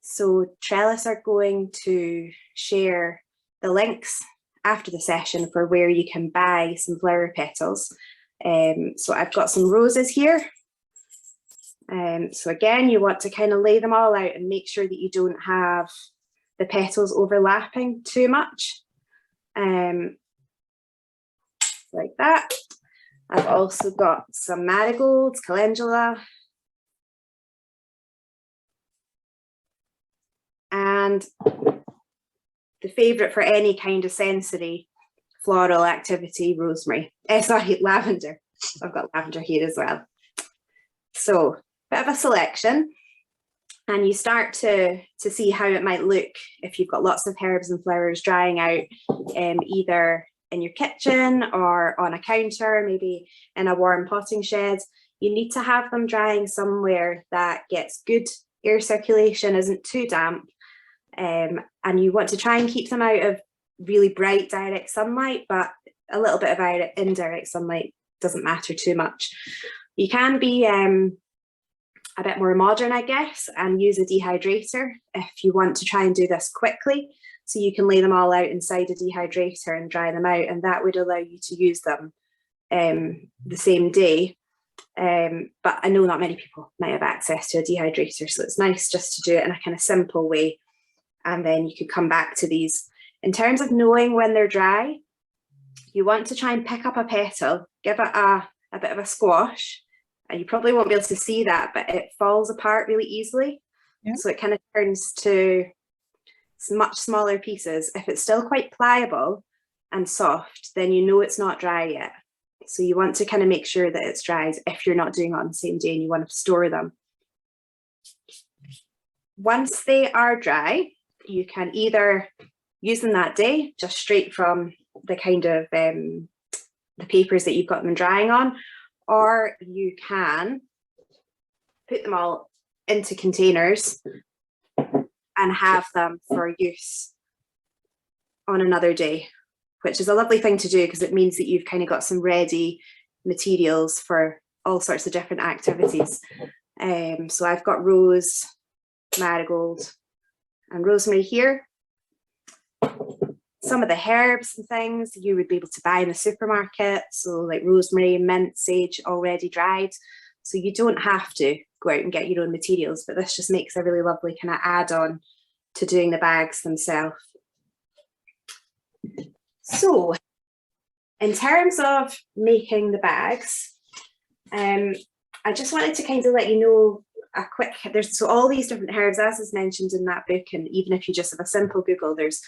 So Trellis are going to share the links after the session for where you can buy some flower petals. So I've got some roses here. So again, you want to kind of lay them all out and make sure that you don't have the petals overlapping too much. like that. I've also got some marigolds, calendula, and the favourite for any kind of sensory floral activity, rosemary. Sorry, lavender. I've got lavender here as well. So, bit of a selection, and you start to see how it might look if you've got lots of herbs and flowers drying out, either in your kitchen or on a counter, maybe in a warm potting shed. You need to have them drying somewhere that gets good air circulation, isn't too damp, and you want to try and keep them out of really bright direct sunlight, but a little bit of indirect sunlight doesn't matter too much. You can be a bit more modern, I guess, and use a dehydrator if you want to try and do this quickly. So you can lay them all out inside a dehydrator and dry them out, and that would allow you to use them the same day. But I know not many people might have access to a dehydrator, so it's nice just to do it in a kind of simple way. And then you could come back to these. In terms of knowing when they're dry, you want to try and pick up a petal, give it a bit of a squash, and you probably won't be able to see that, but it falls apart really easily. Yeah. So it kind of turns to much smaller pieces. If it's still quite pliable and soft, then you know it's not dry yet. So you want to kind of make sure that it's dried if you're not doing it on the same day and you want to store them. Once they are dry, you can either use them that day, just straight from the kind of the papers that you've got them drying on, or you can put them all into containers and have them for use on another day, which is a lovely thing to do because it means that you've kind of got some ready materials for all sorts of different activities. So I've got rose, marigold, and rosemary here. Some of the herbs and things you would be able to buy in the supermarket, so like rosemary, mint, sage, already dried. So you don't have to go out and get your own materials, but this just makes a really lovely kind of add-on to doing the bags themselves. So in terms of making the bags, I just wanted to kind of let you know a quick, so all these different herbs, as is mentioned in that book, and even if you just have a simple Google, there's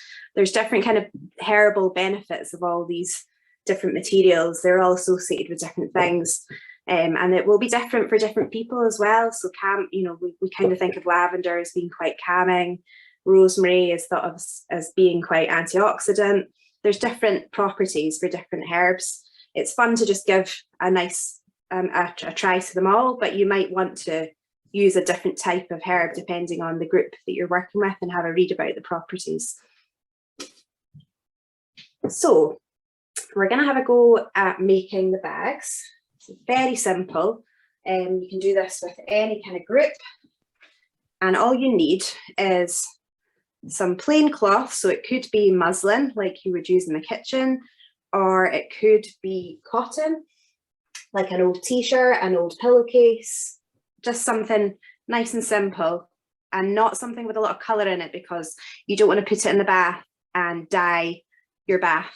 different kind of herbal benefits of all these different materials. They're all associated with different things, and it will be different for different people as well. So we kind of think of lavender as being quite calming. Rosemary is thought of as being quite antioxidant. There's different properties for different herbs. It's fun to just give a nice a try to them all, but you might want to use a different type of herb depending on the group that you're working with and have a read about the properties. So we're going to have a go at making the bags. It's very simple. You can do this with any kind of group, and all you need is some plain cloth. So it could be muslin like you would use in the kitchen, or it could be cotton like an old t-shirt, an old pillowcase, just something nice and simple, and not something with a lot of colour in it, because you don't want to put it in the bath and dye your bath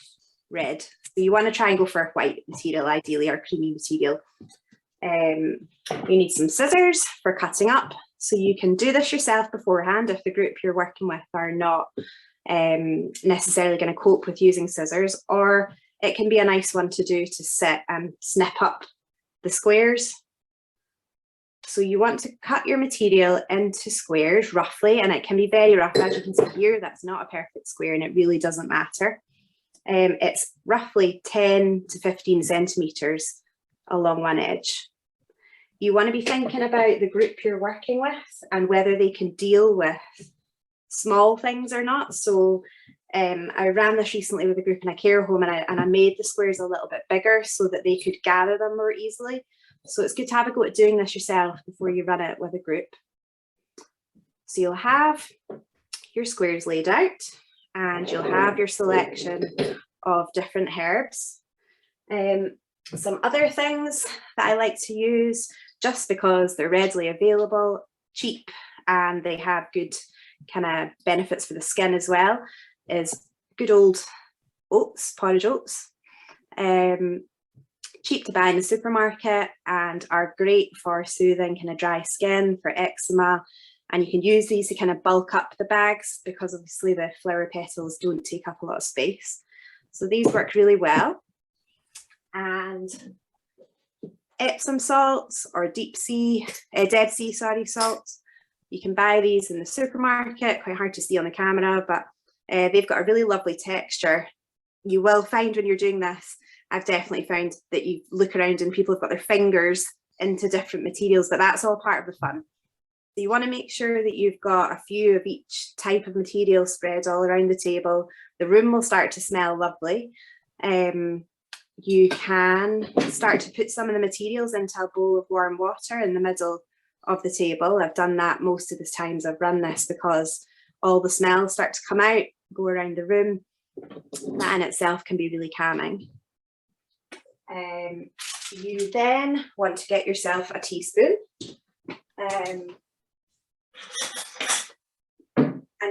red. So you want to try and go for a white material ideally, or creamy material. You need some scissors for cutting up. So you can do this yourself beforehand if the group you're working with are not necessarily going to cope with using scissors, or it can be a nice one to do to sit and snip up the squares. So you want to cut your material into squares roughly, and it can be very rough. As you can see here, that's not a perfect square, and it really doesn't matter. It's roughly 10 to 15 centimetres along one edge. You want to be thinking about the group you're working with and whether they can deal with small things or not. So I ran this recently with a group in a care home, and I made the squares a little bit bigger so that they could gather them more easily. So it's good to have a go at doing this yourself before you run it with a group. So you'll have your squares laid out, and you'll have your selection of different herbs. Some other things that I like to use, just because they're readily available, cheap, and they have good kind of benefits for the skin as well, is good old oats, porridge oats. Cheap to buy in the supermarket and are great for soothing kind of dry skin, for eczema. And you can use these to kind of bulk up the bags because obviously the flower petals don't take up a lot of space. So these work really well. And Epsom salts or Dead Sea salts. You can buy these in the supermarket, quite hard to see on the camera, but they've got a really lovely texture. You will find when you're doing this, I've definitely found that you look around and people have got their fingers into different materials, but that's all part of the fun. So you want to make sure that you've got a few of each type of material spread all around the table. The room will start to smell lovely. You can start to put some of the materials into a bowl of warm water in the middle of the table. I've done that most of the times I've run this because all the smells start to come out, go around the room. That in itself can be really calming. You then want to get yourself a teaspoon. And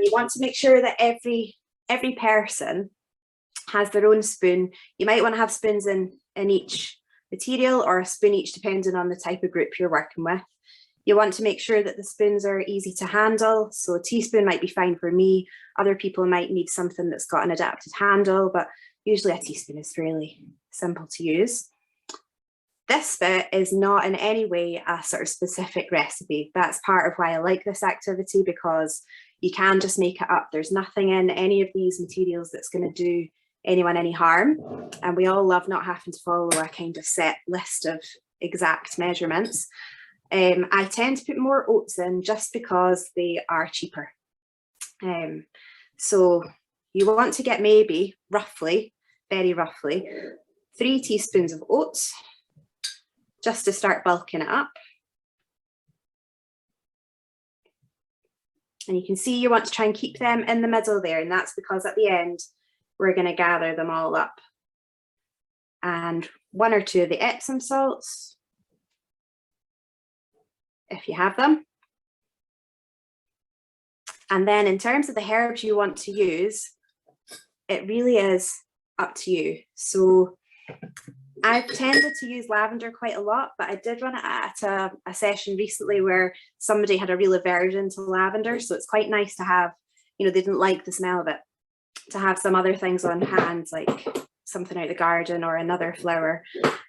you want to make sure that every person has their own spoon. You might want to have spoons in each material or a spoon each depending on the type of group you're working with. You want to make sure that the spoons are easy to handle. So a teaspoon might be fine for me. Other people might need something that's got an adapted handle, but usually a teaspoon is fairly simple to use. This bit is not in any way a sort of specific recipe. That's part of why I like this activity, because you can just make it up. There's nothing in any of these materials that's going to do anyone any harm. And we all love not having to follow a kind of set list of exact measurements. I tend to put more oats in just because they are cheaper. So you want to get maybe roughly, very roughly, 3 teaspoons of oats just to start bulking it up. And you can see you want to try and keep them in the middle there, and that's because at the end we're going to gather them all up. And 1 or 2 of the Epsom salts, if you have them. And then in terms of the herbs you want to use, it really is up to you. So I've tended to use lavender quite a lot, but I did run it at a session recently where somebody had a real aversion to lavender. So it's quite nice to have, you know, they didn't like the smell of it, to have some other things on hand, like something out of the garden or another flower.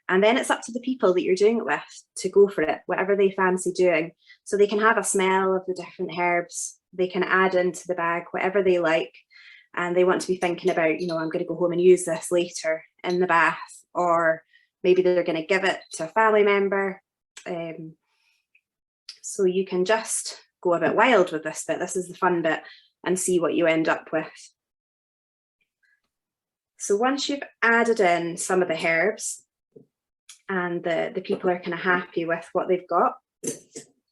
And then it's up to the people that you're doing it with to go for it, whatever they fancy doing. So they can have a smell of the different herbs. They can add into the bag whatever they like. And they want to be thinking about, you know, I'm going to go home and use this later in the bath, or maybe they're going to give it to a family member. So you can just go a bit wild with this bit. This is the fun bit, and see what you end up with. So once you've added in some of the herbs and the people are kind of happy with what they've got,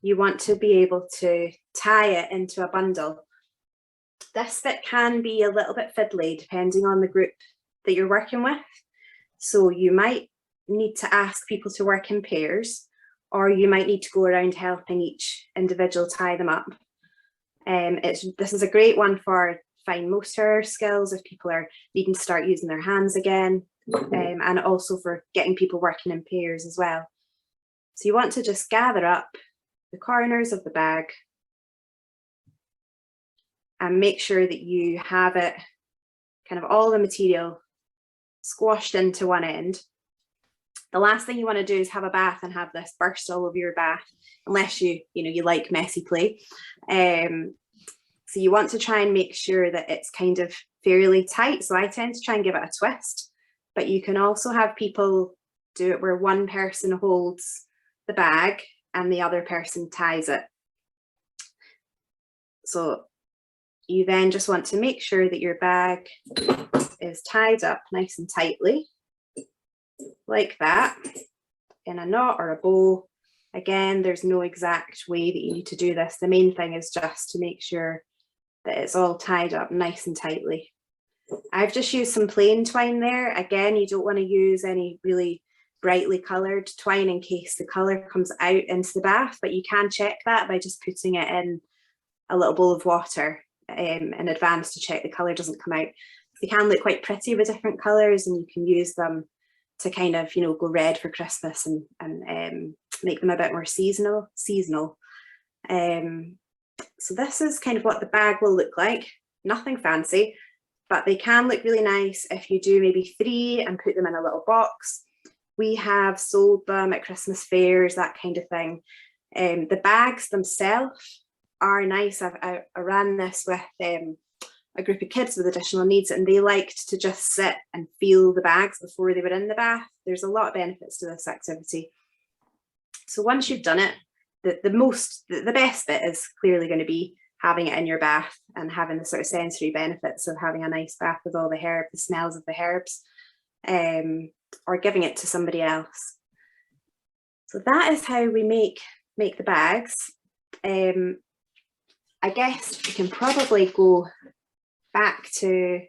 you want to be able to tie it into a bundle. This bit can be a little bit fiddly depending on the group that you're working with. So you might need to ask people to work in pairs, or you might need to go around helping each individual tie them up. This is a great one for fine motor skills if people are needing to start using their hands again, and also for getting people working in pairs as well. So you want to just gather up the corners of the bag and make sure that you have it, kind of all the material squashed into one end. The last thing you want to do is have a bath and have this burst all over your bath, unless you like messy play. So you want to try and make sure that it's kind of fairly tight. So I tend to try and give it a twist, but you can also have people do it where one person holds the bag and the other person ties it. So you then just want to make sure that your bag is tied up nice and tightly, like that, in a knot or a bow. Again, there's no exact way that you need to do this. The main thing is just to make sure that it's all tied up nice and tightly. I've just used some plain twine there. Again, you don't want to use any really brightly coloured twine in case the colour comes out into the bath, but you can check that by just putting it in a little bowl of water in advance to check the colour doesn't come out. They can look quite pretty with different colours, and you can use them to kind of, you know, go red for Christmas and make them a bit more seasonal. So this is kind of what the bag will look like. Nothing fancy, but they can look really nice if you do maybe 3 and put them in a little box. We have sold them at Christmas fairs, that kind of thing. The bags themselves are nice. I ran this with a group of kids with additional needs, and they liked to just sit and feel the bags before they were in the bath. There's a lot of benefits to this activity. So once you've done it, the best bit is clearly going to be having it in your bath and having the sort of sensory benefits of having a nice bath with all the smells of the herbs, or giving it to somebody else. So that is how we make the bags. I guess we can probably go back to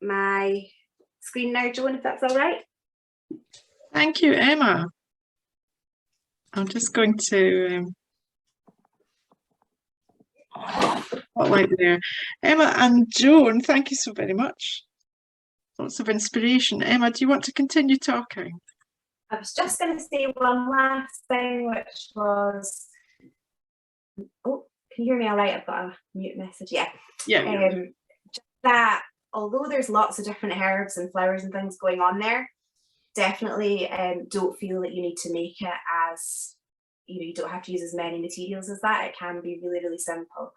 my screen now, Joan, if that's all right. Thank you, Emma. I'm just going to spotlight there. Emma and Joan, thank you so very much. Lots of inspiration. Emma, do you want to continue talking? I was just going to say one last thing, which was, oh, can you hear me all right? I've got a mute message. Yeah. Just that although there's lots of different herbs and flowers and things going on there, definitely don't feel that you need to make it as, you know, you don't have to use as many materials as that. It can be really, really simple.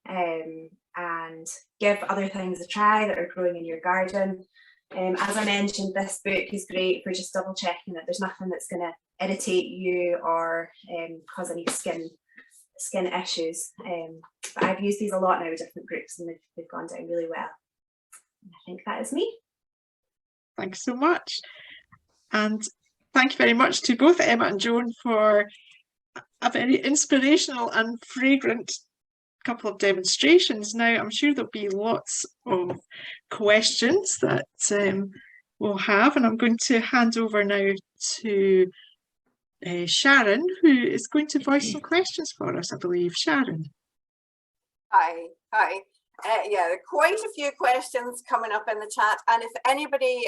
And give other things a try that are growing in your garden. As I mentioned, this book is great for just double checking that there's nothing that's going to irritate you or cause any skin issues. But I've used these a lot now with different groups, and they've gone down really well. And I think that is me. Thanks so much. And thank you very much to both Emma and Joan for a very inspirational and fragrant couple of demonstrations. Now, I'm sure there'll be lots of questions that we'll have, and I'm going to hand over now to Sharon, who is going to voice some questions for us, I believe. Sharon. Hi. Yeah, there are quite a few questions coming up in the chat, and if anybody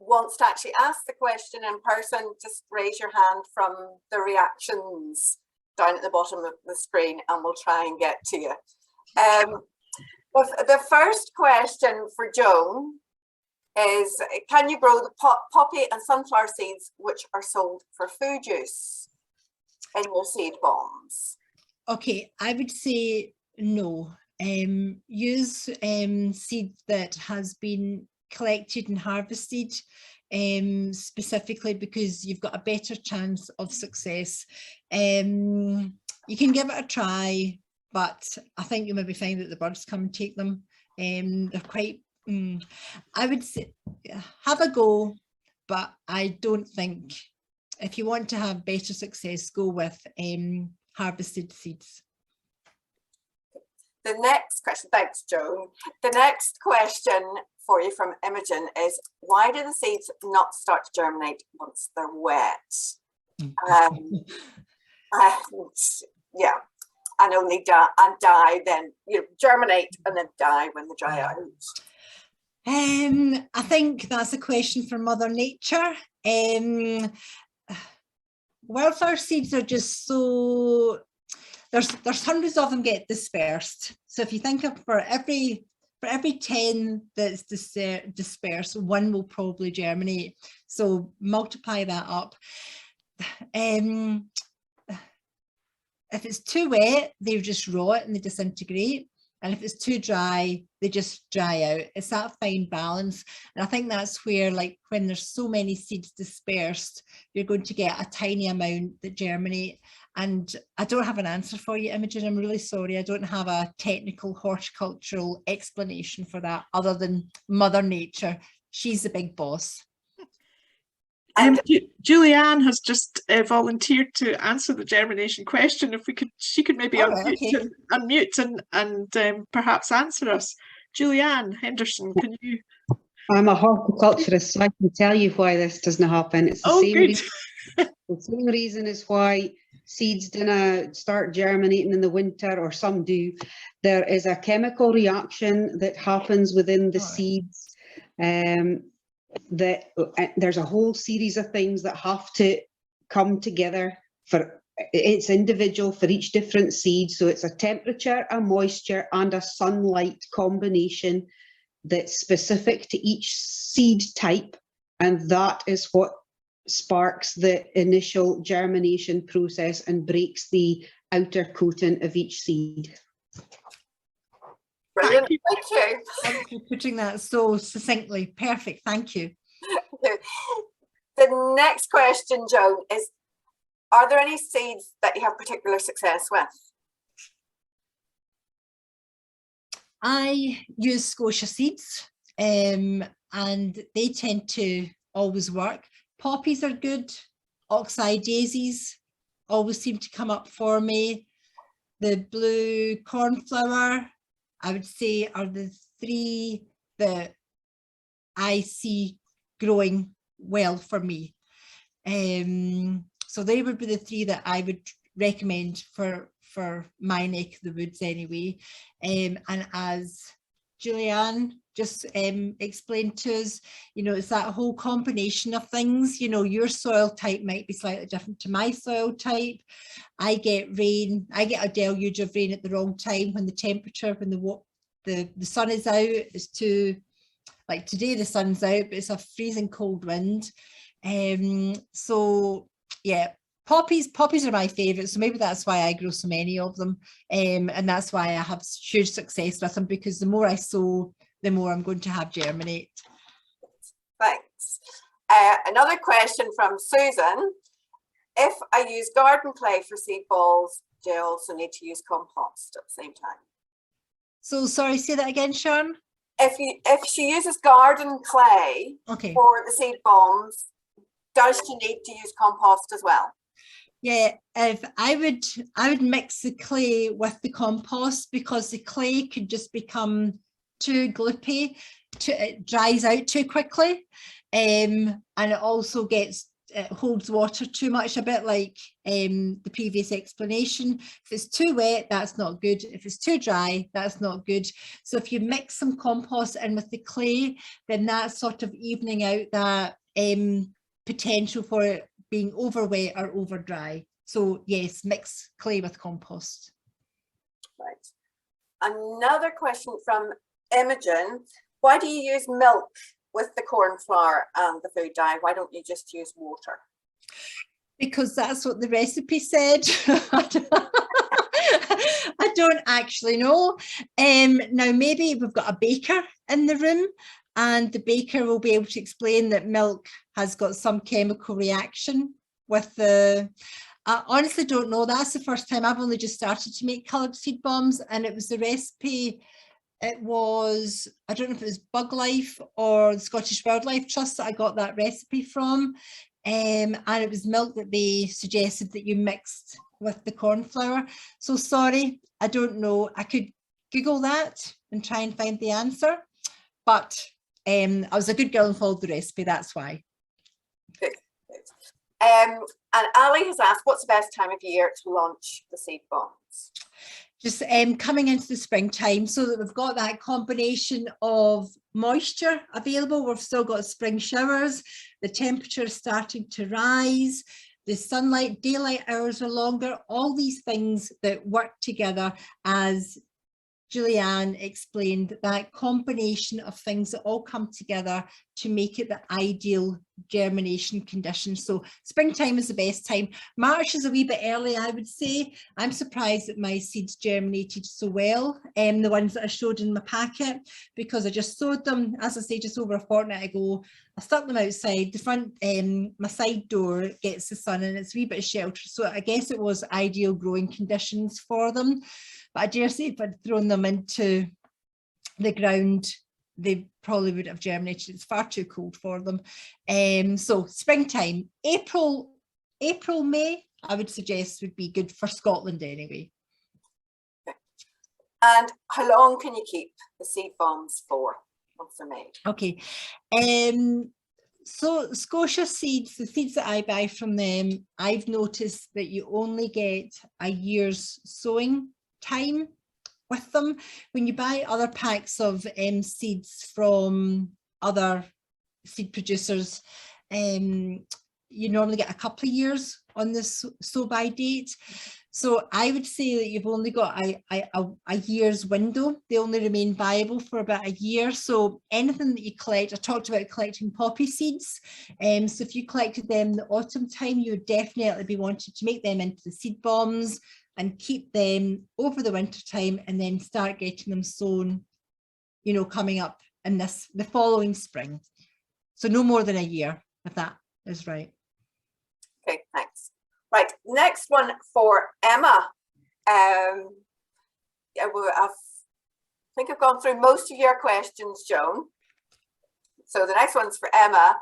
wants to actually ask the question in person, just raise your hand from the reactions down at the bottom of the screen and we'll try and get to you. The first question for Joan is, can you grow the poppy and sunflower seeds which are sold for food use in your seed bombs? Okay, I would say no. Use seed that has been collected and harvested, specifically because you've got a better chance of success. You can give it a try, but I think you maybe find that the birds come and take them. They're quite, I would say, have a go, but I don't think, if you want to have better success, go with harvested seeds. The next question, thanks Joan. The next question for you from Imogen is, why do the seeds not start to germinate once they're wet? Yeah, and only die then, you know, germinate and then die when they dry out. I think that's a question for Mother Nature. Wildflower seeds are just so, there's hundreds of them get dispersed. So if you think of for every 10 that's dispersed, one will probably germinate. So multiply that up. If it's too wet, they just rot and they disintegrate. And if it's too dry, they just dry out. It's that fine balance. And I think that's where, like, when there's so many seeds dispersed, you're going to get a tiny amount that germinate. And I don't have an answer for you, Imogen. I'm really sorry. I don't have a technical horticultural explanation for that other than Mother Nature. She's the big boss. Julianne has just volunteered to answer the germination question. If we could, she could maybe unmute and perhaps answer us. Julianne Henderson, can you? I'm a horticulturist, so I can tell you why this doesn't happen. It's the same reason, the same reason as why seeds don't start germinating in the winter, or some do. There is a chemical reaction that happens within the seeds. That there's a whole series of things that have to come together. For it's individual for each different seed, so it's a temperature, a moisture, and a sunlight combination that's specific to each seed type, and that is what sparks the initial germination process and breaks the outer coating of each seed. Brilliant, thank you. Thanks for putting that so succinctly. Perfect, thank you. The next question, Joan, is, are there any seeds that you have particular success with? I use Scotia seeds, and they tend to always work. Poppies are good. Oxeye daisies always seem to come up for me. The blue cornflower, I would say, are the three that I see growing well for me. So they would be the three that I would recommend for my neck of the woods anyway. And as Julianne just explained to us, you know, it's that whole combination of things. You know, your soil type might be slightly different to my soil type. I get rain, I get a deluge of rain at the wrong time when the temperature, when the sun is out, it's too, like today the sun's out, but it's a freezing cold wind. So yeah, poppies are my favourite, so maybe that's why I grow so many of them, and that's why I have huge success with them, because the more I sow, the more I'm going to have germinate. Thanks. Another question from Susan. If I use garden clay for seed balls, do I also need to use compost at the same time? So sorry, say that again, Sharon. If she uses garden clay for the seed bombs, does she need to use compost as well? Yeah, if I would mix the clay with the compost, because the clay could just become too gloopy, it dries out too quickly, and it also it holds water too much, a bit like the previous explanation. If it's too wet, that's not good. If it's too dry, that's not good. So if you mix some compost in with the clay, then that's sort of evening out that potential for it being over wet or over dry. So yes, mix clay with compost. Right. Another question from Imogen. Why do you use milk with the cornflower and the food dye? Why don't you just use water? Because that's what the recipe said. I don't actually know. Now maybe we've got a baker in the room, and the baker will be able to explain that milk has got some chemical reaction with the... I honestly don't know. That's the first time. I've only just started to make coloured seed bombs, and it was the recipe. It was, I don't know if it was Bug Life or the Scottish Wildlife Trust that I got that recipe from. And it was milk that they suggested that you mixed with the cornflower. So sorry, I don't know. I could Google that and try and find the answer. But I was a good girl and followed the recipe, that's why. Good. And Ali has asked, what's the best time of year to launch the seed bombs? Just coming into the springtime, so that we've got that combination of moisture available. We've still got spring showers, the temperature is starting to rise, the sunlight, daylight hours are longer, all these things that work together, as Julianne explained, that combination of things that all come together to make it the ideal germination conditions. So springtime is the best time. March is a wee bit early, I would say. I'm surprised that my seeds germinated so well, the ones that I showed in my packet, because I just sowed them, as I say, just over a fortnight ago. I stuck them outside. The front, my side door gets the sun and it's a wee bit of shelter. So I guess it was ideal growing conditions for them. But I dare say if I'd thrown them into the ground, they probably would have germinated. It's far too cold for them. So springtime, April, May, I would suggest would be good for Scotland anyway. And how long can you keep the seed bombs for once they're made? Okay. So Scotia seeds, the seeds that I buy from them, I've noticed that you only get a year's sowing time with them. When you buy other packs of seeds from other seed producers, you normally get a couple of years on this sow by date. So I would say that you've only got a year's window. They only remain viable for about a year. So anything that you collect, I talked about collecting poppy seeds. So if you collected them in the autumn time, you would definitely be wanting to make them into the seed bombs and keep them over the winter time, and then start getting them sown, you know, coming up in the following spring. So no more than a year, if that is right. Okay, thanks. Right, next one for Emma. I think I've gone through most of your questions, Joan. So the next one's for Emma.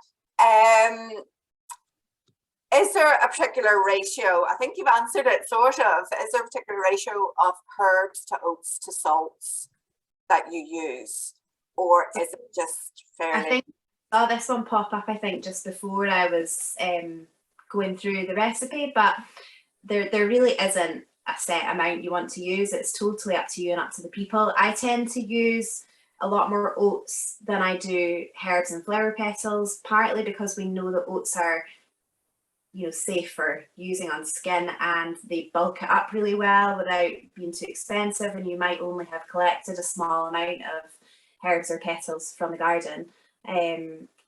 Is there a particular ratio? I think you've answered it, sort of. Is there a particular ratio of herbs to oats to salts that you use? Or is it just fairly? I think I saw this one pop up, I think, just before I was going through the recipe, but there really isn't a set amount you want to use. It's totally up to you and up to the people. I tend to use a lot more oats than I do herbs and flower petals, partly because we know that oats are, you know, safe for using on skin, and they bulk it up really well without being too expensive, and you might only have collected a small amount of herbs or petals from the garden.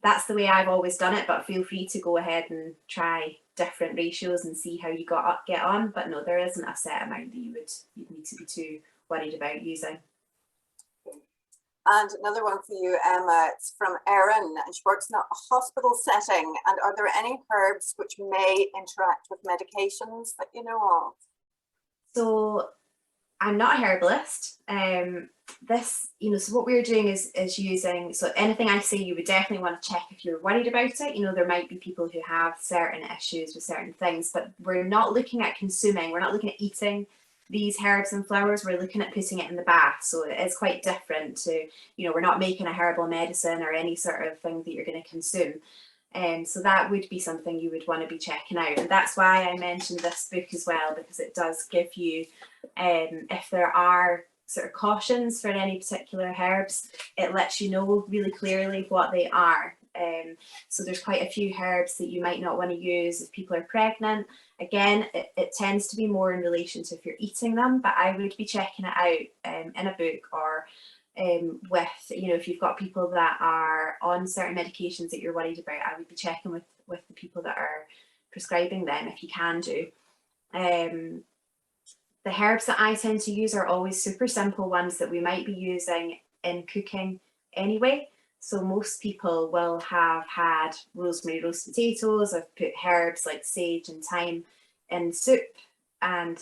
That's the way I've always done it, but feel free to go ahead and try different ratios and see how you get on. But no, there isn't a set amount that you'd need to be too worried about using. And another one for you, Emma. It's from Erin, and she works in a hospital setting. And are there any herbs which may interact with medications that you know of? So I'm not a herbalist. This, you know, so what we're doing is using, so anything I say, you would definitely want to check if you're worried about it. You know, there might be people who have certain issues with certain things, but we're not looking at consuming, we're not looking at eating these herbs and flowers, we're looking at putting it in the bath. So it is quite different to, you know, we're not making a herbal medicine or any sort of thing that you're going to consume. So that would be something you would want to be checking out. And that's why I mentioned this book as well, because it does give you, if there are sort of cautions for any particular herbs, it lets you know really clearly what they are. So there's quite a few herbs that you might not want to use if people are pregnant. Again, it tends to be more in relation to if you're eating them, but I would be checking it out in a book, or with, you know, if you've got people that are on certain medications that you're worried about, I would be checking with the people that are prescribing them, if you can do. The herbs that I tend to use are always super simple ones that we might be using in cooking anyway. So most people will have had rosemary roast potatoes. I've put herbs like sage and thyme in soup, and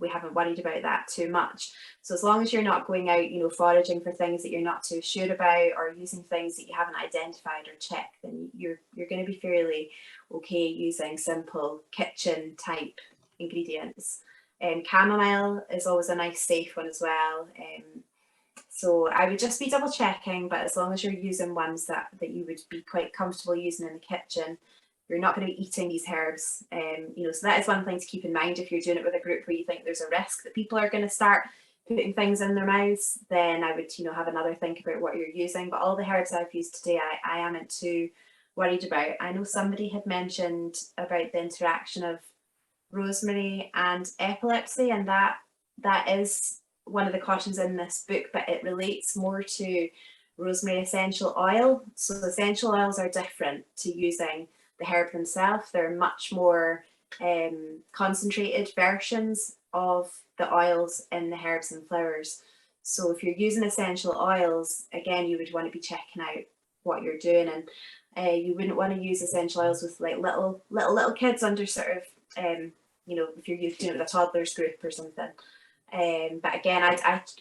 we haven't worried about that too much. So as long as you're not going out, you know, foraging for things that you're not too sure about, or using things that you haven't identified or checked, then you're going to be fairly okay using simple kitchen type ingredients. Chamomile is always a nice safe one as well. So I would just be double checking, but as long as you're using ones that you would be quite comfortable using in the kitchen, you're not going to be eating these herbs. You know, so that is one thing to keep in mind. If you're doing it with a group where you think there's a risk that people are going to start putting things in their mouths, then I would, you know, have another think about what you're using. But all the herbs I've used today, I amn't too worried about. I know somebody had mentioned about the interaction of rosemary and epilepsy, and that is one of the cautions in this book, but it relates more to rosemary essential oil. So essential oils are different to using the herb themselves. They're much more concentrated versions of the oils in the herbs and flowers. So if you're using essential oils, again, you would want to be checking out what you're doing, and you wouldn't want to use essential oils with like little kids under sort of you know, if you're doing it with a toddler's group or something. But again,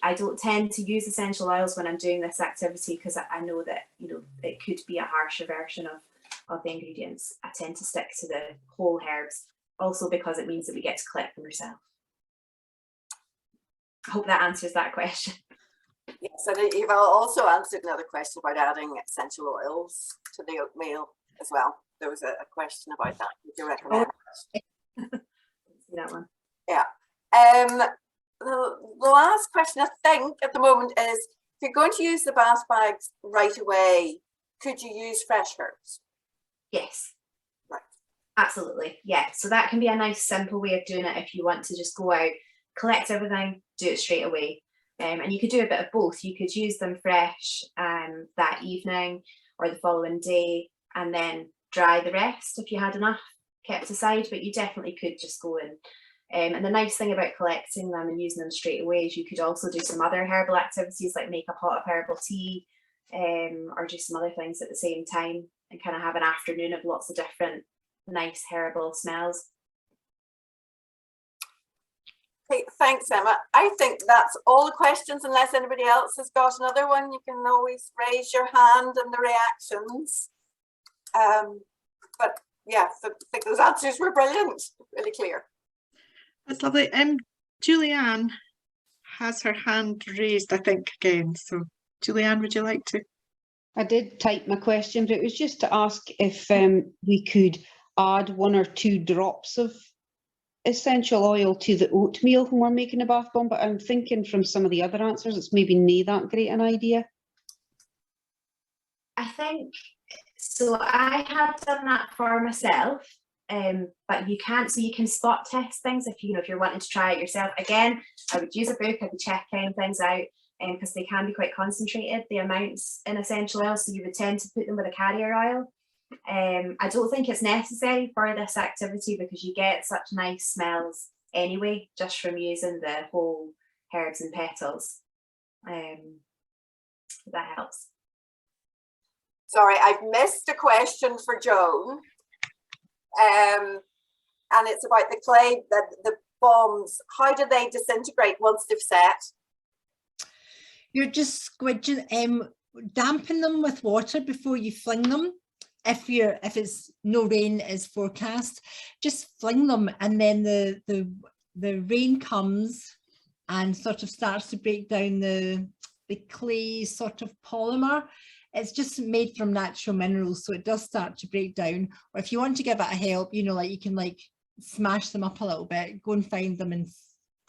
I don't tend to use essential oils when I'm doing this activity, because I know that, you know, it could be a harsher version of the ingredients. I tend to stick to the whole herbs, also because it means that we get to collect them ourselves. I hope that answers that question. Yes, and you've also answered another question about adding essential oils to the oatmeal. as well. There was a question about that. Would you recommend? That one. Yeah. The last question I think at the moment is, if you're going to use the bath bags right away, could you use fresh herbs? Yes. Right. Absolutely. Yeah. So that can be a nice simple way of doing it if you want to just go out, collect everything, do it straight away. And you could do a bit of both. You could use them fresh that evening or the following day, and then dry the rest if you had enough kept aside, but you definitely could just go in. And the nice thing about collecting them and using them straight away is you could also do some other herbal activities, like make a pot of herbal tea, or do some other things at the same time, and kind of have an afternoon of lots of different nice herbal smells. Okay, thanks, Emma. I think that's all the questions, unless anybody else has got another one. You can always raise your hand and the reactions. But yeah, I think those answers were brilliant, really clear. That's lovely. Julianne has her hand raised, I think, again. So, Julianne, would you like to? I did type my question, but it was just to ask if we could add 1 or 2 drops of essential oil to the oatmeal when we're making a bath bomb. But I'm thinking from some of the other answers, it's maybe not that great an idea. I think so. I have done that for myself, but you can't. So you can spot test things if if you're wanting to try it yourself. Again, I would use a book. I'd be checking things out, because they can be quite concentrated, the amounts in essential oil. So you would tend to put them with a carrier oil. I don't think it's necessary for this activity because you get such nice smells anyway, just from using the whole herbs and petals. That helps. Sorry, I've missed a question for Joan. And it's about the clay, the bombs. How do they disintegrate once they've set? You're just squidging, dampen them with water before you fling them. If it's no rain is forecast, just fling them, and then the rain comes and sort of starts to break down the clay sort of polymer. It's just made from natural minerals, so it does start to break down. Or if you want to give it a help, like you can like smash them up a little bit, go and find them and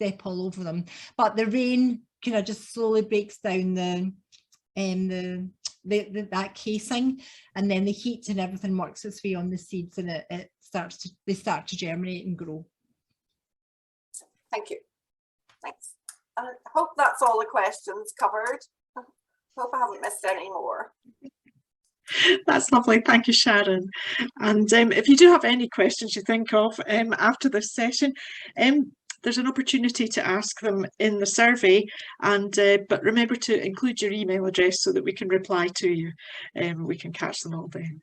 step all over them. But the rain kind of just slowly breaks down that casing, and then the heat and everything works its way on the seeds, and they start to germinate and grow. Thank you. Thanks. I hope that's all the questions covered. Hope I haven't missed any more. That's lovely. Thank you, Sharon. And if you do have any questions you think of after this session, there's an opportunity to ask them in the survey, and but remember to include your email address so that we can reply to you. We can catch them all then.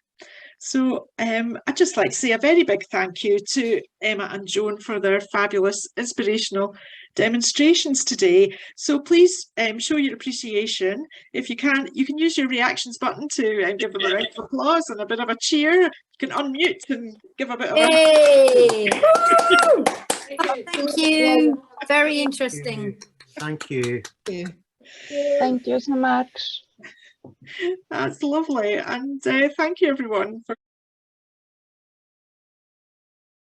So I'd just like to say a very big thank you to Emma and Joan for their fabulous inspirational demonstrations today. So please show your appreciation. If you can use your reactions button to give them a round of applause and a bit of a cheer. You can unmute and give a bit of Hey! Thank you. Very interesting. Thank you. Thank you so much. That's lovely. And thank you everyone for